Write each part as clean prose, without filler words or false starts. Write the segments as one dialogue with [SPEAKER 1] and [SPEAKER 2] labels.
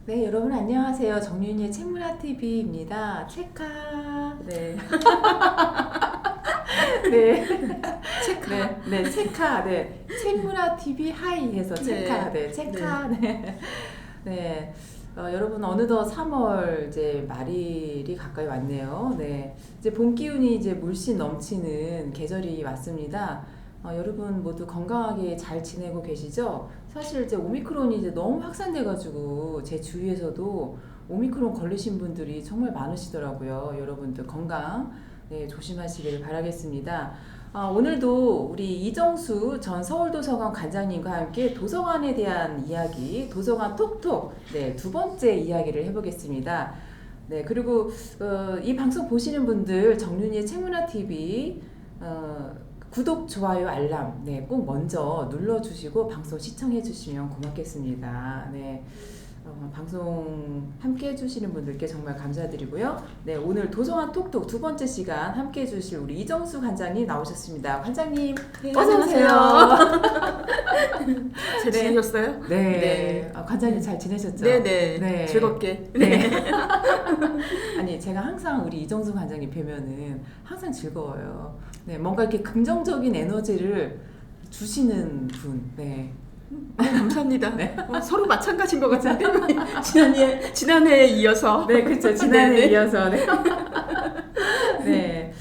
[SPEAKER 1] 네, 여러분 안녕하세요. 정윤이의 책문화TV입니다. 체카. 네. 네.
[SPEAKER 2] 체카.
[SPEAKER 1] 네, 체카. 네. 책문화TV 하이해서 체카. 네, 체카. 네. 네. 여러분 어느덧 3월 이제 말일이 가까이 왔네요. 네. 이제 봄 기운이 이제 물씬 넘치는 계절이 왔습니다. 여러분 모두 건강하게 잘 지내고 계시죠? 사실 이제 오미크론이 이제 너무 확산돼가지고 제 주위에서도 오미크론 걸리신 분들이 정말 많으시더라고요. 여러분들 건강 조심하시길 바라겠습니다. 오늘도 우리 이정수 전 서울도서관 관장님과 함께 도서관에 대한 이야기, 도서관 톡톡 두 번째 이야기를 해보겠습니다. 네, 그리고 이 방송 보시는 분들 정윤이의 책문화TV 구독, 좋아요, 알람 꼭 먼저 눌러주시고 방송 시청해주시면 고맙겠습니다. 네, 방송 함께 해주시는 분들께 정말 감사드리고요. 네, 오늘 도서관 톡톡 두 번째 시간 함께 해주실 우리 이정수 관장님 나오셨습니다. 관장님
[SPEAKER 2] 네,
[SPEAKER 1] 어서오세요.
[SPEAKER 2] 잘 지내셨어요?
[SPEAKER 1] 네. 관장님 잘 지내셨죠?
[SPEAKER 2] 네. 즐겁게.
[SPEAKER 1] 네. 아니 제가 항상 우리 이정수 관장님 뵈면은 항상 즐거워요. 네, 뭔가 이렇게 긍정적인 에너지를 주시는 분. 네.
[SPEAKER 2] 감사합니다.
[SPEAKER 1] 네.
[SPEAKER 2] 서로 마찬가지인 것 같은데 지난해에 이어서.
[SPEAKER 1] 네, 그렇죠. 지난해에
[SPEAKER 2] 네네.
[SPEAKER 1] 이어서. 네. 네.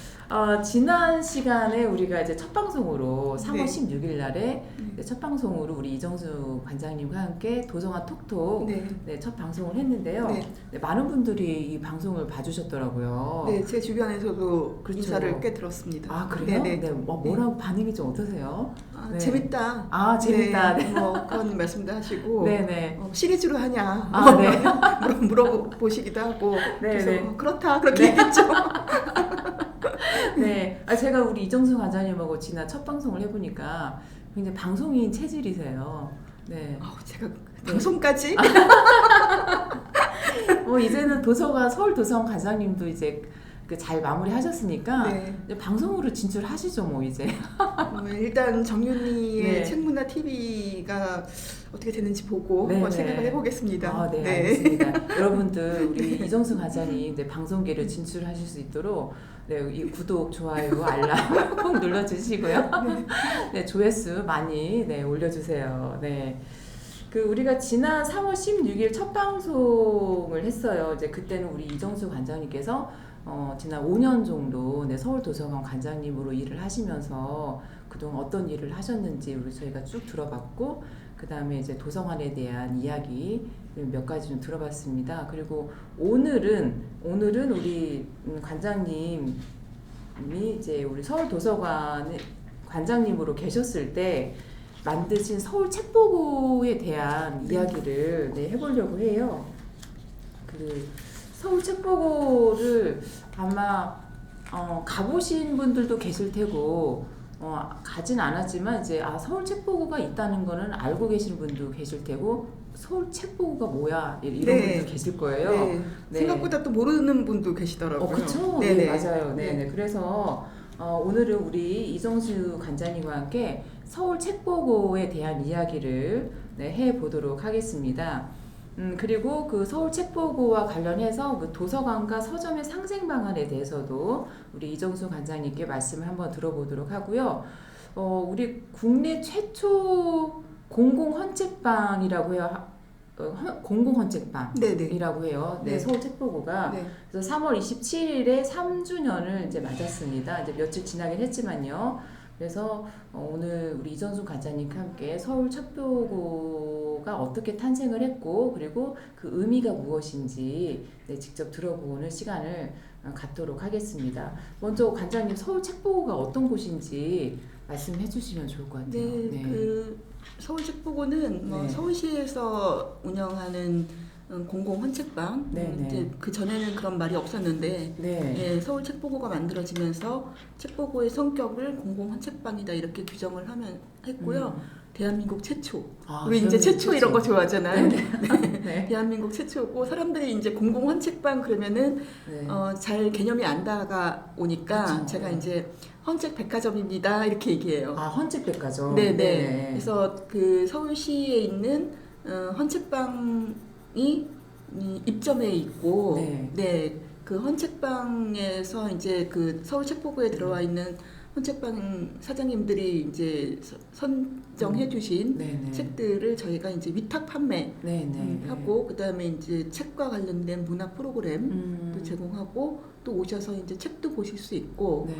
[SPEAKER 1] 지난 시간에 우리가 이제 첫 방송으로 3월 16일 날에 첫 방송으로 우리 이정수 관장님과 함께 도서관 톡톡 첫 방송을 했는데요. 네, 많은 분들이 이 방송을 봐주셨더라고요.
[SPEAKER 2] 네, 제 주변에서도
[SPEAKER 1] 그렇죠.
[SPEAKER 2] 인사를 꽤 들었습니다.
[SPEAKER 1] 아, 그래요? 네. 뭐라고 반응이 좀 어떠세요? 네.
[SPEAKER 2] 재밌다.
[SPEAKER 1] 재밌다.
[SPEAKER 2] 네. 뭐 그런 말씀도 하시고.
[SPEAKER 1] 네네.
[SPEAKER 2] 시리즈로 하냐.
[SPEAKER 1] 네.
[SPEAKER 2] 물어보시기도 하고. 그래서 그렇다. 그렇게 얘기했죠.
[SPEAKER 1] 네, 제가 우리 이정수 관장님하고 지난 첫 방송을 해보니까 굉장히 방송인 체질이세요. 네.
[SPEAKER 2] 제가 방송까지?
[SPEAKER 1] 이제는 서울 도서관 관장님도 이제 잘 마무리하셨으니까 이제 방송으로 진출하시죠, 뭐 이제.
[SPEAKER 2] 일단 정윤이의 책문화TV가 어떻게 되는지 보고 한번 생각을 해보겠습니다.
[SPEAKER 1] 네, 알겠습니다. 여러분들 우리 이정수 관장님 방송계를 진출하실 수 있도록 이 구독, 좋아요, 알람 꼭 눌러주시고요. 네, 조회수 많이 올려주세요. 네. 우리가 지난 3월 16일 첫 방송을 했어요. 이제 그때는 우리 이정수 관장님께서 지난 5년 정도 서울도서관 관장님으로 일을 하시면서 그동안 어떤 일을 하셨는지 저희가 쭉 들어봤고, 그 다음에 이제 도서관에 대한 이야기 몇 가지 좀 들어봤습니다. 그리고 오늘은 우리 관장님이 이제 우리 서울도서관 관장님으로 계셨을 때 만드신 서울 책보고에 대한 이야기를 해보려고 해요. 서울 책보고를 아마 가보신 분들도 계실 테고 가진 않았지만 이제 서울 책보고가 있다는 거는 알고 계시는 분도 계실 테고 서울 책보고가 뭐야 이런 분도 계실 거예요.
[SPEAKER 2] 네. 생각보다 또 모르는 분도 계시더라고요.
[SPEAKER 1] 그렇죠. 네, 맞아요. 네. 그래서 오늘은 우리 이정수 관장님과 함께 서울 책보고에 대한 이야기를 해보도록 하겠습니다. 그리고 서울 책보고와 관련해서 도서관과 서점의 상생 방안에 대해서도 우리 이정수 관장님께 말씀을 한번 들어보도록 하고요. 우리 국내 최초 공공헌책방이라고 해요. 공공헌책방이라고 해요. 서울 책보고가. 그래서 3월 27일에 3주년을 이제 맞았습니다. 이제 며칠 지나긴 했지만요. 그래서 오늘 우리 이정수 관장님과 함께 서울 책보고가 어떻게 탄생을 했고, 그리고 그 의미가 무엇인지 직접 들어보는 시간을 갖도록 하겠습니다. 먼저 관장님, 서울 책보고가 어떤 곳인지 말씀해 주시면 좋을 것 같아요.
[SPEAKER 2] 서울 책보고는 서울시에서 운영하는 공공헌책방. 이제 그 전에는 그런 말이 없었는데 서울 책보고가 만들어지면서 책보고의 성격을 공공헌책방이다 이렇게 규정을 했고요. 대한민국 최초. 우리 이제 최초 이런 거 좋아하잖아요. 대한민국 최초고, 사람들이 이제 공공헌책방 그러면은 잘 개념이 안 다가오니까 제가 이제 헌책백화점입니다 이렇게 얘기해요.
[SPEAKER 1] 헌책백화점.
[SPEAKER 2] 네네. 그래서 그 서울시에 있는 헌책방이 입점해 있고,
[SPEAKER 1] 네.
[SPEAKER 2] 네, 그 헌책방에서 이제 그 서울 책보고에 들어와 있는 헌책방 사장님들이 이제 선정해주신
[SPEAKER 1] 네네.
[SPEAKER 2] 책들을 저희가 이제 위탁 판매
[SPEAKER 1] 네네.
[SPEAKER 2] 하고, 그다음에 이제 책과 관련된 문화 프로그램도 제공하고, 또 오셔서 이제 책도 보실 수 있고,
[SPEAKER 1] 네.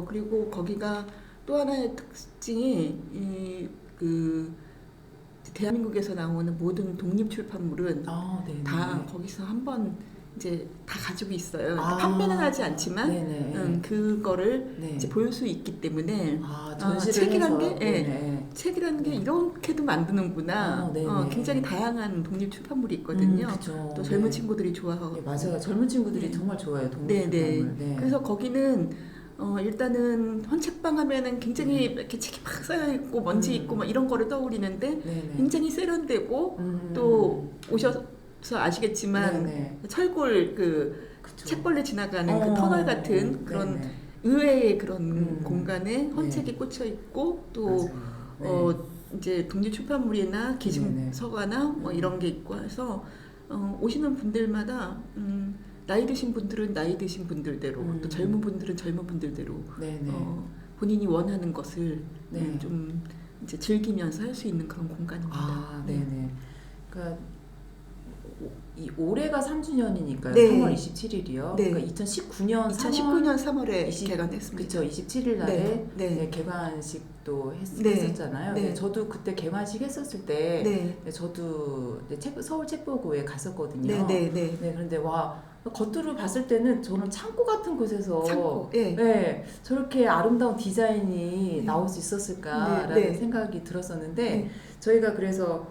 [SPEAKER 2] 그리고 거기가 또 하나의 특징이 그 대한민국에서 나오는 모든 독립 출판물은
[SPEAKER 1] 네네.
[SPEAKER 2] 다 거기서 한번 이제 다 가지고 있어요.
[SPEAKER 1] 아.
[SPEAKER 2] 판매는 하지 않지만
[SPEAKER 1] 네네.
[SPEAKER 2] 그거를
[SPEAKER 1] 네.
[SPEAKER 2] 이제 볼 수 있기 때문에
[SPEAKER 1] 전시를
[SPEAKER 2] 책이란
[SPEAKER 1] 해서.
[SPEAKER 2] 게
[SPEAKER 1] 네네.
[SPEAKER 2] 책이라는 게 이렇게도 만드는구나.
[SPEAKER 1] 네네.
[SPEAKER 2] 굉장히 다양한 독립 출판물이 있거든요.
[SPEAKER 1] 그쵸.
[SPEAKER 2] 또 젊은
[SPEAKER 1] 네.
[SPEAKER 2] 친구들이 좋아하고.
[SPEAKER 1] 네, 맞아요. 젊은 친구들이
[SPEAKER 2] 네.
[SPEAKER 1] 정말 좋아해요. 독립
[SPEAKER 2] 네, 네.
[SPEAKER 1] 출판물. 네.
[SPEAKER 2] 그래서 거기는 일단은 헌책방 하면은 굉장히 이렇게 책이 막 쌓여 있고 먼지 있고 막 이런 거를 떠올리는데
[SPEAKER 1] 네네.
[SPEAKER 2] 굉장히 세련되고 또 오셔서 아시겠지만
[SPEAKER 1] 네네.
[SPEAKER 2] 철골 그
[SPEAKER 1] 그쵸.
[SPEAKER 2] 책벌레 지나가는 그 터널 같은 그런
[SPEAKER 1] 네네.
[SPEAKER 2] 의외의 그런 공간에 헌책이
[SPEAKER 1] 네.
[SPEAKER 2] 꽂혀 있고 또
[SPEAKER 1] 맞아요. 네.
[SPEAKER 2] 이제 독립 출판물이나
[SPEAKER 1] 네네.
[SPEAKER 2] 기증서가나 뭐 이런 게 있고 해서 오시는 분들마다 나이 드신 분들은 나이 드신 분들대로 또 젊은 분들은 젊은 분들대로
[SPEAKER 1] 네네.
[SPEAKER 2] 본인이 원하는 것을
[SPEAKER 1] 네.
[SPEAKER 2] 좀 이제 즐기면서 할 수 있는 그런 공간입니다.
[SPEAKER 1] 네네. 그러니까 이 올해가 3주년이니까요.
[SPEAKER 2] 네.
[SPEAKER 1] 3월 27일이요.
[SPEAKER 2] 네.
[SPEAKER 1] 그러니까 2019년
[SPEAKER 2] 2019년 3월에
[SPEAKER 1] 20
[SPEAKER 2] 개관했습니다.
[SPEAKER 1] 그쵸. 27일 날에
[SPEAKER 2] 네.
[SPEAKER 1] 개관식도
[SPEAKER 2] 네.
[SPEAKER 1] 했었잖아요.
[SPEAKER 2] 네.
[SPEAKER 1] 네. 저도 그때 개관식 했었을 때
[SPEAKER 2] 네.
[SPEAKER 1] 저도 서울 책보고에 갔었거든요.
[SPEAKER 2] 네. 네.
[SPEAKER 1] 네, 그런데 와 겉으로 봤을 때는 저는 창고 같은 곳에서
[SPEAKER 2] 창고. 네.
[SPEAKER 1] 네, 저렇게 아름다운 디자인이
[SPEAKER 2] 네.
[SPEAKER 1] 나올 수 있었을까라는
[SPEAKER 2] 네.
[SPEAKER 1] 생각이 들었었는데
[SPEAKER 2] 네.
[SPEAKER 1] 저희가 그래서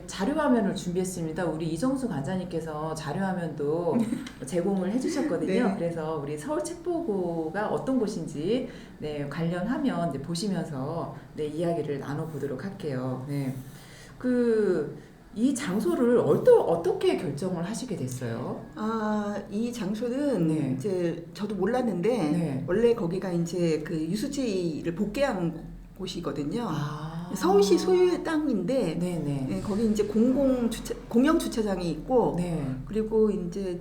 [SPEAKER 1] 자료 화면을 준비했습니다. 우리 이정수 관장님께서 자료 화면도 제공을 해주셨거든요.
[SPEAKER 2] 네.
[SPEAKER 1] 그래서 우리 서울 책보고가 어떤 곳인지 네, 관련 화면 이제 보시면서 네, 이야기를 나눠보도록 할게요. 네. 이 장소를 어떻게 결정을 하시게 됐어요?
[SPEAKER 2] 이 장소는
[SPEAKER 1] 네.
[SPEAKER 2] 이제 저도 몰랐는데
[SPEAKER 1] 네.
[SPEAKER 2] 원래 거기가 이제 그 유수지를 복개한 곳이거든요. 서울시 소유의 땅인데
[SPEAKER 1] 네네.
[SPEAKER 2] 네, 거기 이제 공영 주차장이 있고
[SPEAKER 1] 네.
[SPEAKER 2] 그리고 이제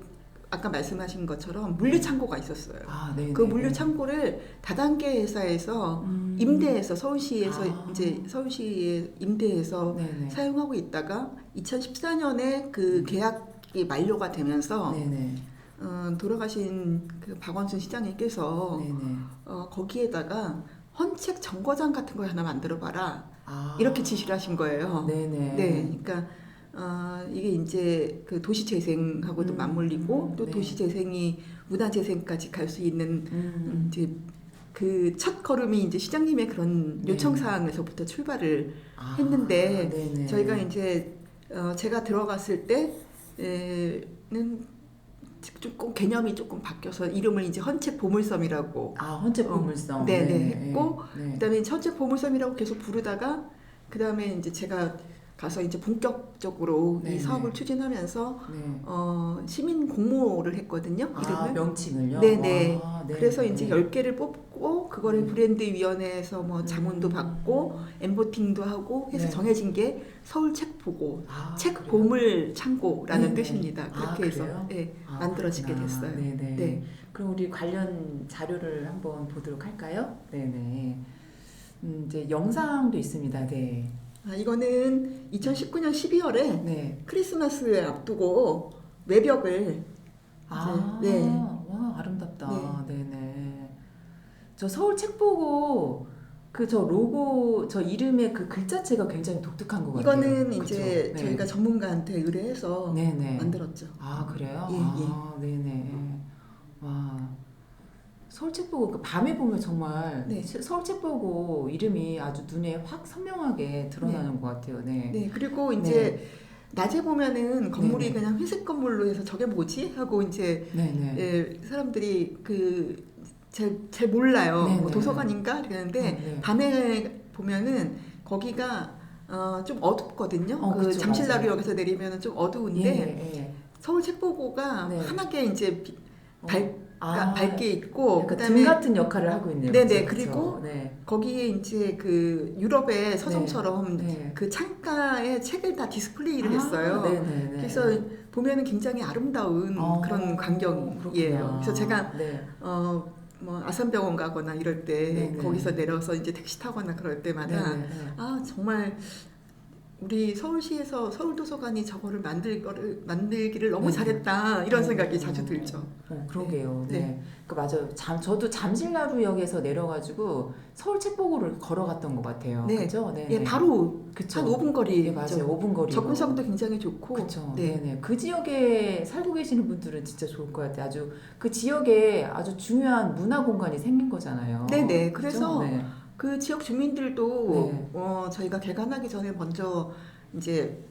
[SPEAKER 2] 아까 말씀하신 것처럼 물류 창고가 있었어요.
[SPEAKER 1] 네네.
[SPEAKER 2] 그 물류 창고를 다단계 회사에서 임대해서 서울시에서 이제 서울시에 임대해서
[SPEAKER 1] 네네.
[SPEAKER 2] 사용하고 있다가 2014년에 그 계약이 만료가 되면서
[SPEAKER 1] 네네.
[SPEAKER 2] 돌아가신 그 박원순 시장님께서
[SPEAKER 1] 네네.
[SPEAKER 2] 거기에다가 헌책 정거장 같은 걸 하나 만들어 봐라 이렇게 지시를 하신 거예요.
[SPEAKER 1] 네네.
[SPEAKER 2] 네, 그러니까 이게 이제 그 도시 재생하고도 맞물리고 또
[SPEAKER 1] 네.
[SPEAKER 2] 도시 재생이 문화 재생까지 갈 수 있는 이제 그 첫 걸음이 이제 시장님의 그런 요청 사항에서부터 출발을 했는데
[SPEAKER 1] 네네.
[SPEAKER 2] 저희가 이제 제가 들어갔을 때는 조금 개념이 조금 바뀌어서 이름을 이제 헌책 보물섬이라고
[SPEAKER 1] 헌책 보물섬.
[SPEAKER 2] 네네 했고
[SPEAKER 1] 네.
[SPEAKER 2] 그다음에 헌책 보물섬이라고 계속 부르다가 그다음에 이제 제가 가서 이제 본격적으로 이
[SPEAKER 1] 네네.
[SPEAKER 2] 사업을 추진하면서
[SPEAKER 1] 네.
[SPEAKER 2] 시민 공모를 했거든요. 이름을.
[SPEAKER 1] 명칭을요?
[SPEAKER 2] 네네.
[SPEAKER 1] 네.
[SPEAKER 2] 그래서 이제 10개를 뽑고 그거를
[SPEAKER 1] 네.
[SPEAKER 2] 브랜드 위원회에서 뭐 자문도 받고 엠보팅도 하고 해서
[SPEAKER 1] 네.
[SPEAKER 2] 정해진 게 서울 책보고 책
[SPEAKER 1] 그래요?
[SPEAKER 2] 보물 창고라는
[SPEAKER 1] 네네.
[SPEAKER 2] 뜻입니다. 그렇게 해서
[SPEAKER 1] 그래요?
[SPEAKER 2] 네, 만들어지게
[SPEAKER 1] 그렇구나.
[SPEAKER 2] 됐어요.
[SPEAKER 1] 네네.
[SPEAKER 2] 네.
[SPEAKER 1] 그럼 우리 관련 자료를 한번 보도록 할까요? 네네. 이제 영상도 있습니다. 네.
[SPEAKER 2] 이거는 2019년 12월에
[SPEAKER 1] 네.
[SPEAKER 2] 크리스마스를 앞두고 외벽을 네.
[SPEAKER 1] 와, 아름답다. 네네. 저 서울 책보고 저 로고, 저 이름의 그 글자체가 굉장히 독특한 것 같아요.
[SPEAKER 2] 이거는
[SPEAKER 1] 그쵸?
[SPEAKER 2] 이제
[SPEAKER 1] 네.
[SPEAKER 2] 저희가 전문가한테 의뢰해서
[SPEAKER 1] 네네.
[SPEAKER 2] 만들었죠.
[SPEAKER 1] 그래요?
[SPEAKER 2] 예.
[SPEAKER 1] 네네. 와. 서울 책보고 그 밤에 보면 정말
[SPEAKER 2] 네.
[SPEAKER 1] 서울 책보고 이름이 아주 눈에 확 선명하게 드러나는 것 같아요. 네.
[SPEAKER 2] 네, 그리고 이제 낮에 보면은 건물이
[SPEAKER 1] 네네.
[SPEAKER 2] 그냥 회색 건물로 해서 저게 뭐지? 하고 이제
[SPEAKER 1] 네네.
[SPEAKER 2] 사람들이 잘 몰라요.
[SPEAKER 1] 네네.
[SPEAKER 2] 뭐 도서관인가? 그러는데
[SPEAKER 1] 네.
[SPEAKER 2] 밤에 보면은 거기가 좀 어둡거든요.
[SPEAKER 1] 그쵸,
[SPEAKER 2] 잠실나루역에서 내리면은 좀 어두운데
[SPEAKER 1] 예.
[SPEAKER 2] 서울 책보고가
[SPEAKER 1] 네.
[SPEAKER 2] 환하게 이제 밝게 있고
[SPEAKER 1] 약간 등 같은 역할을 하고 있네요.
[SPEAKER 2] 네네.
[SPEAKER 1] 그쵸?
[SPEAKER 2] 그리고
[SPEAKER 1] 네.
[SPEAKER 2] 거기에 이제 그 유럽의 서점처럼
[SPEAKER 1] 네.
[SPEAKER 2] 그 창가에 책을 다 디스플레이를 했어요.
[SPEAKER 1] 네네네.
[SPEAKER 2] 그래서 보면은 굉장히 아름다운 그런 광경이에요.
[SPEAKER 1] 그렇구나.
[SPEAKER 2] 그래서 제가
[SPEAKER 1] 네.
[SPEAKER 2] 뭐 아산병원 가거나 이럴 때
[SPEAKER 1] 네네.
[SPEAKER 2] 거기서 내려서 이제 택시 타거나 그럴 때마다
[SPEAKER 1] 네네.
[SPEAKER 2] 정말 우리 서울시에서 서울도서관이 저거를 만들기를 너무
[SPEAKER 1] 네네.
[SPEAKER 2] 잘했다 이런 생각이 자주 들죠.
[SPEAKER 1] 그러게요. 네.
[SPEAKER 2] 네.
[SPEAKER 1] 그 맞아요. 저도 잠실나루역에서 내려가지고 서울 책보고를 걸어갔던 것 같아요.
[SPEAKER 2] 네.
[SPEAKER 1] 그죠? 네.
[SPEAKER 2] 예, 바로
[SPEAKER 1] 그쵸?
[SPEAKER 2] 한 5분 거리.
[SPEAKER 1] 네, 맞아요. 5분 거리.
[SPEAKER 2] 접근성도 굉장히 좋고.
[SPEAKER 1] 그렇죠.
[SPEAKER 2] 네.
[SPEAKER 1] 네네. 그 지역에 살고 계시는 분들은 진짜 좋을 것 같아요. 아주 그 지역에 아주 중요한 문화 공간이 생긴 거잖아요.
[SPEAKER 2] 네네.
[SPEAKER 1] 그죠?
[SPEAKER 2] 그래서
[SPEAKER 1] 네.
[SPEAKER 2] 그 지역 주민들도
[SPEAKER 1] 네.
[SPEAKER 2] 저희가 개관하기 전에 먼저 이제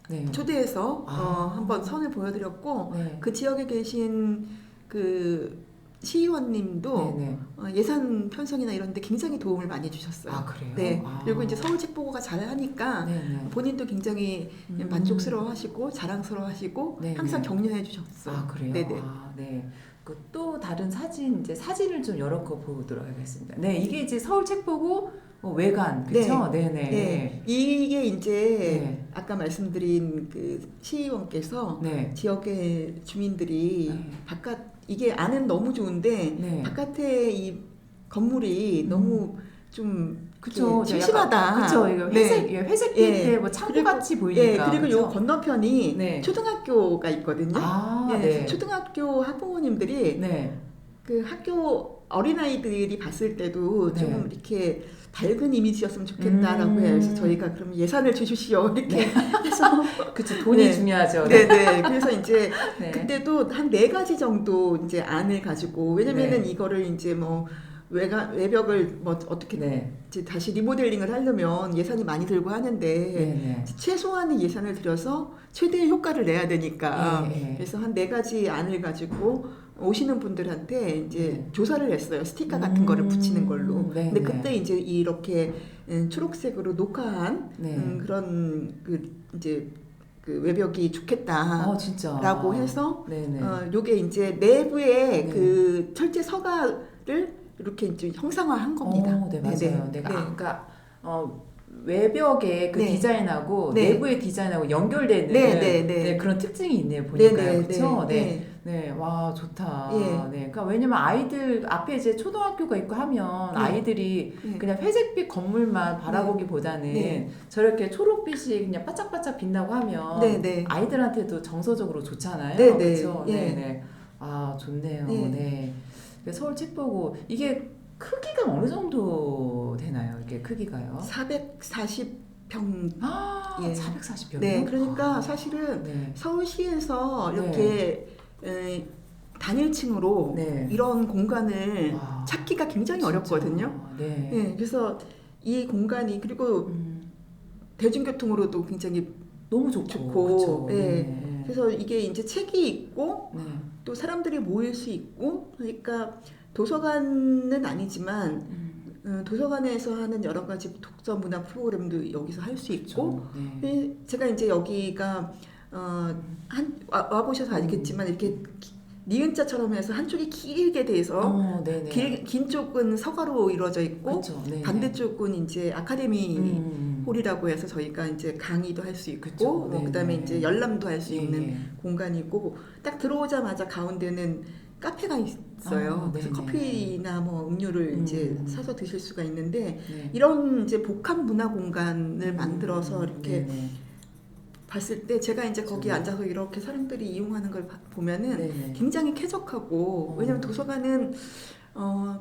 [SPEAKER 1] 네.
[SPEAKER 2] 초대해서 한번 선을 보여드렸고
[SPEAKER 1] 네.
[SPEAKER 2] 그 지역에 계신 그 시의원님도
[SPEAKER 1] 네네.
[SPEAKER 2] 예산 편성이나 이런 데 굉장히 도움을 많이 주셨어요.
[SPEAKER 1] 그래요?
[SPEAKER 2] 네. 그리고 이제 서울 책보고가 잘하니까
[SPEAKER 1] 네네.
[SPEAKER 2] 본인도 굉장히 만족스러워하시고 자랑스러워하시고
[SPEAKER 1] 네네.
[SPEAKER 2] 항상 격려해 주셨어요.
[SPEAKER 1] 그래요?
[SPEAKER 2] 네네.
[SPEAKER 1] 네. 그 또 다른 이제 사진을 좀 여러 거 보도록 하겠습니다. 네, 이게 이제 서울 책보고 외관, 그렇죠? 네, 네.
[SPEAKER 2] 네. 이게 이제
[SPEAKER 1] 네.
[SPEAKER 2] 아까 말씀드린 그 시의원께서
[SPEAKER 1] 네.
[SPEAKER 2] 지역의 주민들이
[SPEAKER 1] 네.
[SPEAKER 2] 이게 안은 너무 좋은데
[SPEAKER 1] 네.
[SPEAKER 2] 바깥에 이 건물이 너무 좀
[SPEAKER 1] 그쵸.
[SPEAKER 2] 심심하다.
[SPEAKER 1] 그쵸. 이거 회색 빛에 뭐 창고 같이 보이니까.
[SPEAKER 2] 그리고
[SPEAKER 1] 그쵸?
[SPEAKER 2] 요 건너편이
[SPEAKER 1] 네.
[SPEAKER 2] 초등학교가 있거든요.
[SPEAKER 1] 네.
[SPEAKER 2] 초등학교 학부모님들이
[SPEAKER 1] 네.
[SPEAKER 2] 그 학교 어린아이들이 봤을 때도 좀
[SPEAKER 1] 네.
[SPEAKER 2] 이렇게 밝은 이미지였으면 좋겠다라고 해요. 그래서 저희가 그럼 예산을 주십시오 이렇게 해서
[SPEAKER 1] 그쵸. 돈이
[SPEAKER 2] 네.
[SPEAKER 1] 중요하죠.
[SPEAKER 2] 네네. 그래서 이제
[SPEAKER 1] 네.
[SPEAKER 2] 그때도 한 4가지 정도 이제 안을 가지고 왜냐면은
[SPEAKER 1] 네.
[SPEAKER 2] 이거를 이제 뭐 외벽을 뭐 어떻게
[SPEAKER 1] 네.
[SPEAKER 2] 이제 다시 리모델링을 하려면 예산이 많이 들고 하는데
[SPEAKER 1] 네.
[SPEAKER 2] 최소한의 예산을 들여서 최대의 효과를 내야 되니까
[SPEAKER 1] 네.
[SPEAKER 2] 그래서 한 4가지 안을 가지고 오시는 분들한테 이제
[SPEAKER 1] 네.
[SPEAKER 2] 조사를 했어요. 스티커 같은 거를 붙이는 걸로.
[SPEAKER 1] 네.
[SPEAKER 2] 근데 그때 이제 이렇게 초록색으로 녹화한
[SPEAKER 1] 네.
[SPEAKER 2] 그런 그 이제 그 외벽이 좋겠다라고
[SPEAKER 1] 진짜.
[SPEAKER 2] 해서
[SPEAKER 1] 네네.
[SPEAKER 2] 요게 이제 내부에
[SPEAKER 1] 네.
[SPEAKER 2] 그 철제 서가를 이렇게 이제 형상화한 겁니다.
[SPEAKER 1] 네, 맞아요.
[SPEAKER 2] 네네.
[SPEAKER 1] 내가
[SPEAKER 2] 네.
[SPEAKER 1] 그러니까 외벽의 그
[SPEAKER 2] 네.
[SPEAKER 1] 디자인하고
[SPEAKER 2] 네.
[SPEAKER 1] 내부의 디자인하고 연결되는
[SPEAKER 2] 네.
[SPEAKER 1] 그런 특징이 있네요. 보니까요.
[SPEAKER 2] 네.
[SPEAKER 1] 그렇죠? 네.
[SPEAKER 2] 네.
[SPEAKER 1] 네, 와 좋다.
[SPEAKER 2] 예.
[SPEAKER 1] 네, 그러니까 왜냐면 아이들 앞에 이제 초등학교가 있고 하면
[SPEAKER 2] 네.
[SPEAKER 1] 아이들이
[SPEAKER 2] 네.
[SPEAKER 1] 그냥 회색빛 건물만 바라보기보다는
[SPEAKER 2] 네.
[SPEAKER 1] 저렇게 초록빛이 그냥 바짝바짝 빛나고 하면
[SPEAKER 2] 네.
[SPEAKER 1] 아이들한테도 정서적으로 좋잖아요.
[SPEAKER 2] 네.
[SPEAKER 1] 그렇죠?
[SPEAKER 2] 예.
[SPEAKER 1] 네. 좋네요.
[SPEAKER 2] 네.
[SPEAKER 1] 네. 서울 책보고 이게 크기가 어느 정도 되나요? 이게 크기가요?
[SPEAKER 2] 440평. 예.
[SPEAKER 1] 440평이요?
[SPEAKER 2] 네, 그러니까 사실은
[SPEAKER 1] 네.
[SPEAKER 2] 서울시에서 이렇게 단일층으로
[SPEAKER 1] 네.
[SPEAKER 2] 이런 공간을 찾기가 굉장히
[SPEAKER 1] 진짜.
[SPEAKER 2] 어렵거든요.
[SPEAKER 1] 네.
[SPEAKER 2] 네, 그래서 이 공간이 그리고 대중교통으로도 굉장히
[SPEAKER 1] 너무 좋고. 그쵸?
[SPEAKER 2] 네.
[SPEAKER 1] 네.
[SPEAKER 2] 그래서 이게 이제 책이 있고
[SPEAKER 1] 네.
[SPEAKER 2] 또 사람들이 모일 수 있고 그러니까 도서관은 아니지만 도서관에서 하는 여러 가지 독서 문화 프로그램도 여기서 할 수 있고
[SPEAKER 1] 네.
[SPEAKER 2] 제가 이제 여기가 와보셔서 알겠지만 이렇게 니은자처럼 해서 한쪽이 길게 돼서 긴 쪽은 서가로 이루어져 있고 반대쪽은 이제 아카데미 홀이라고 해서 저희가 이제 강의도 할 수 있고 그다음에 이제 열람도 할 수 있는 공간이고 딱 들어오자마자 가운데는 카페가 있어요. 그래서 커피나 뭐 음료를 이제 사서 드실 수가 있는데 이런 이제 복합 문화 공간을 만들어서 이렇게 봤을 때 제가 이제 거기 앉아서 이렇게 사람들이 이용하는 걸 보면은 굉장히 쾌적하고 왜냐면 도서관은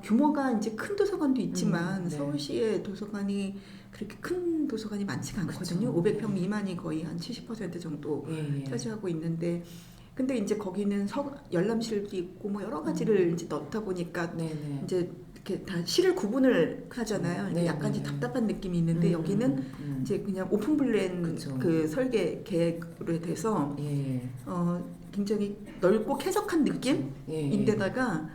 [SPEAKER 2] 규모가 이제 큰 도서관도 있지만 서울시의 도서관이 그렇게 큰 도서관이 많지가 않거든요. 500평 미만이 거의 한 70% 정도 차지하고 있는데 근데 이제 거기는 열람실도 있고 뭐 여러 가지를 이제 넣다 보니까 이제 이렇게 다 실을 구분을 하잖아요. 약간 답답한 느낌이 있는데 여기는 이제 그냥 오픈 플랜 그 설계 계획으로 돼서 굉장히 넓고 쾌적한 느낌인데다가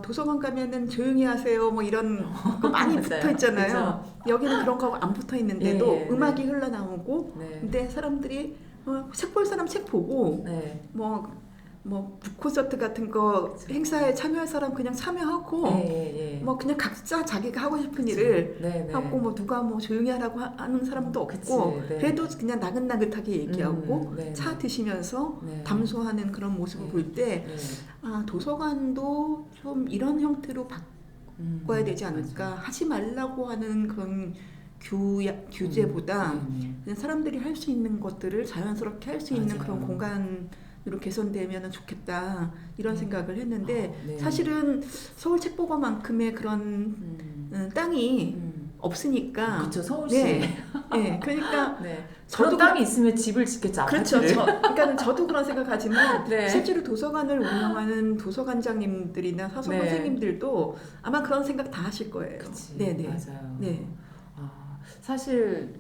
[SPEAKER 2] 도서관 가면은 조용히 하세요 뭐 이런 거 많이 붙어 있잖아요. 여기는 그런 거 안 붙어 있는데도 음악이 흘러나오고 근데 사람들이 책 볼 사람 책 보고 뭐 뭐 북콘서트 같은 거
[SPEAKER 1] 그쵸.
[SPEAKER 2] 행사에 참여할 사람 그냥 참여하고 뭐 그냥 각자 자기가 하고 싶은 일을 하고 뭐 누가 뭐 조용히 하라고 하는 사람도 없고 그래도 그냥 나긋나긋하게 얘기하고 차 드시면서 담소하는 그런 모습을 볼 때 아, 도서관도 좀 이런 형태로 바꿔야 되지 않을까. 하지 말라고 하는 그런 규제보다 그냥 사람들이 할 수 있는 것들을 자연스럽게 할 수 있는 그런 공간으로 개선되면 좋겠다 이런 생각을 했는데 사실은 서울 책보고만큼의 그런 땅이 없으니까.
[SPEAKER 1] 그렇죠. 서울시에.
[SPEAKER 2] 네, 그러니까
[SPEAKER 1] 저도 땅이 있으면 집을 짓겠죠.
[SPEAKER 2] 그렇죠. 그러니까 저도 그런 생각하지만 실제로 도서관을 운영하는 도서관장님들이나 사서 선생님들도 아마 그런 생각 다 하실 거예요.
[SPEAKER 1] 네네. 맞아요. 네. 사실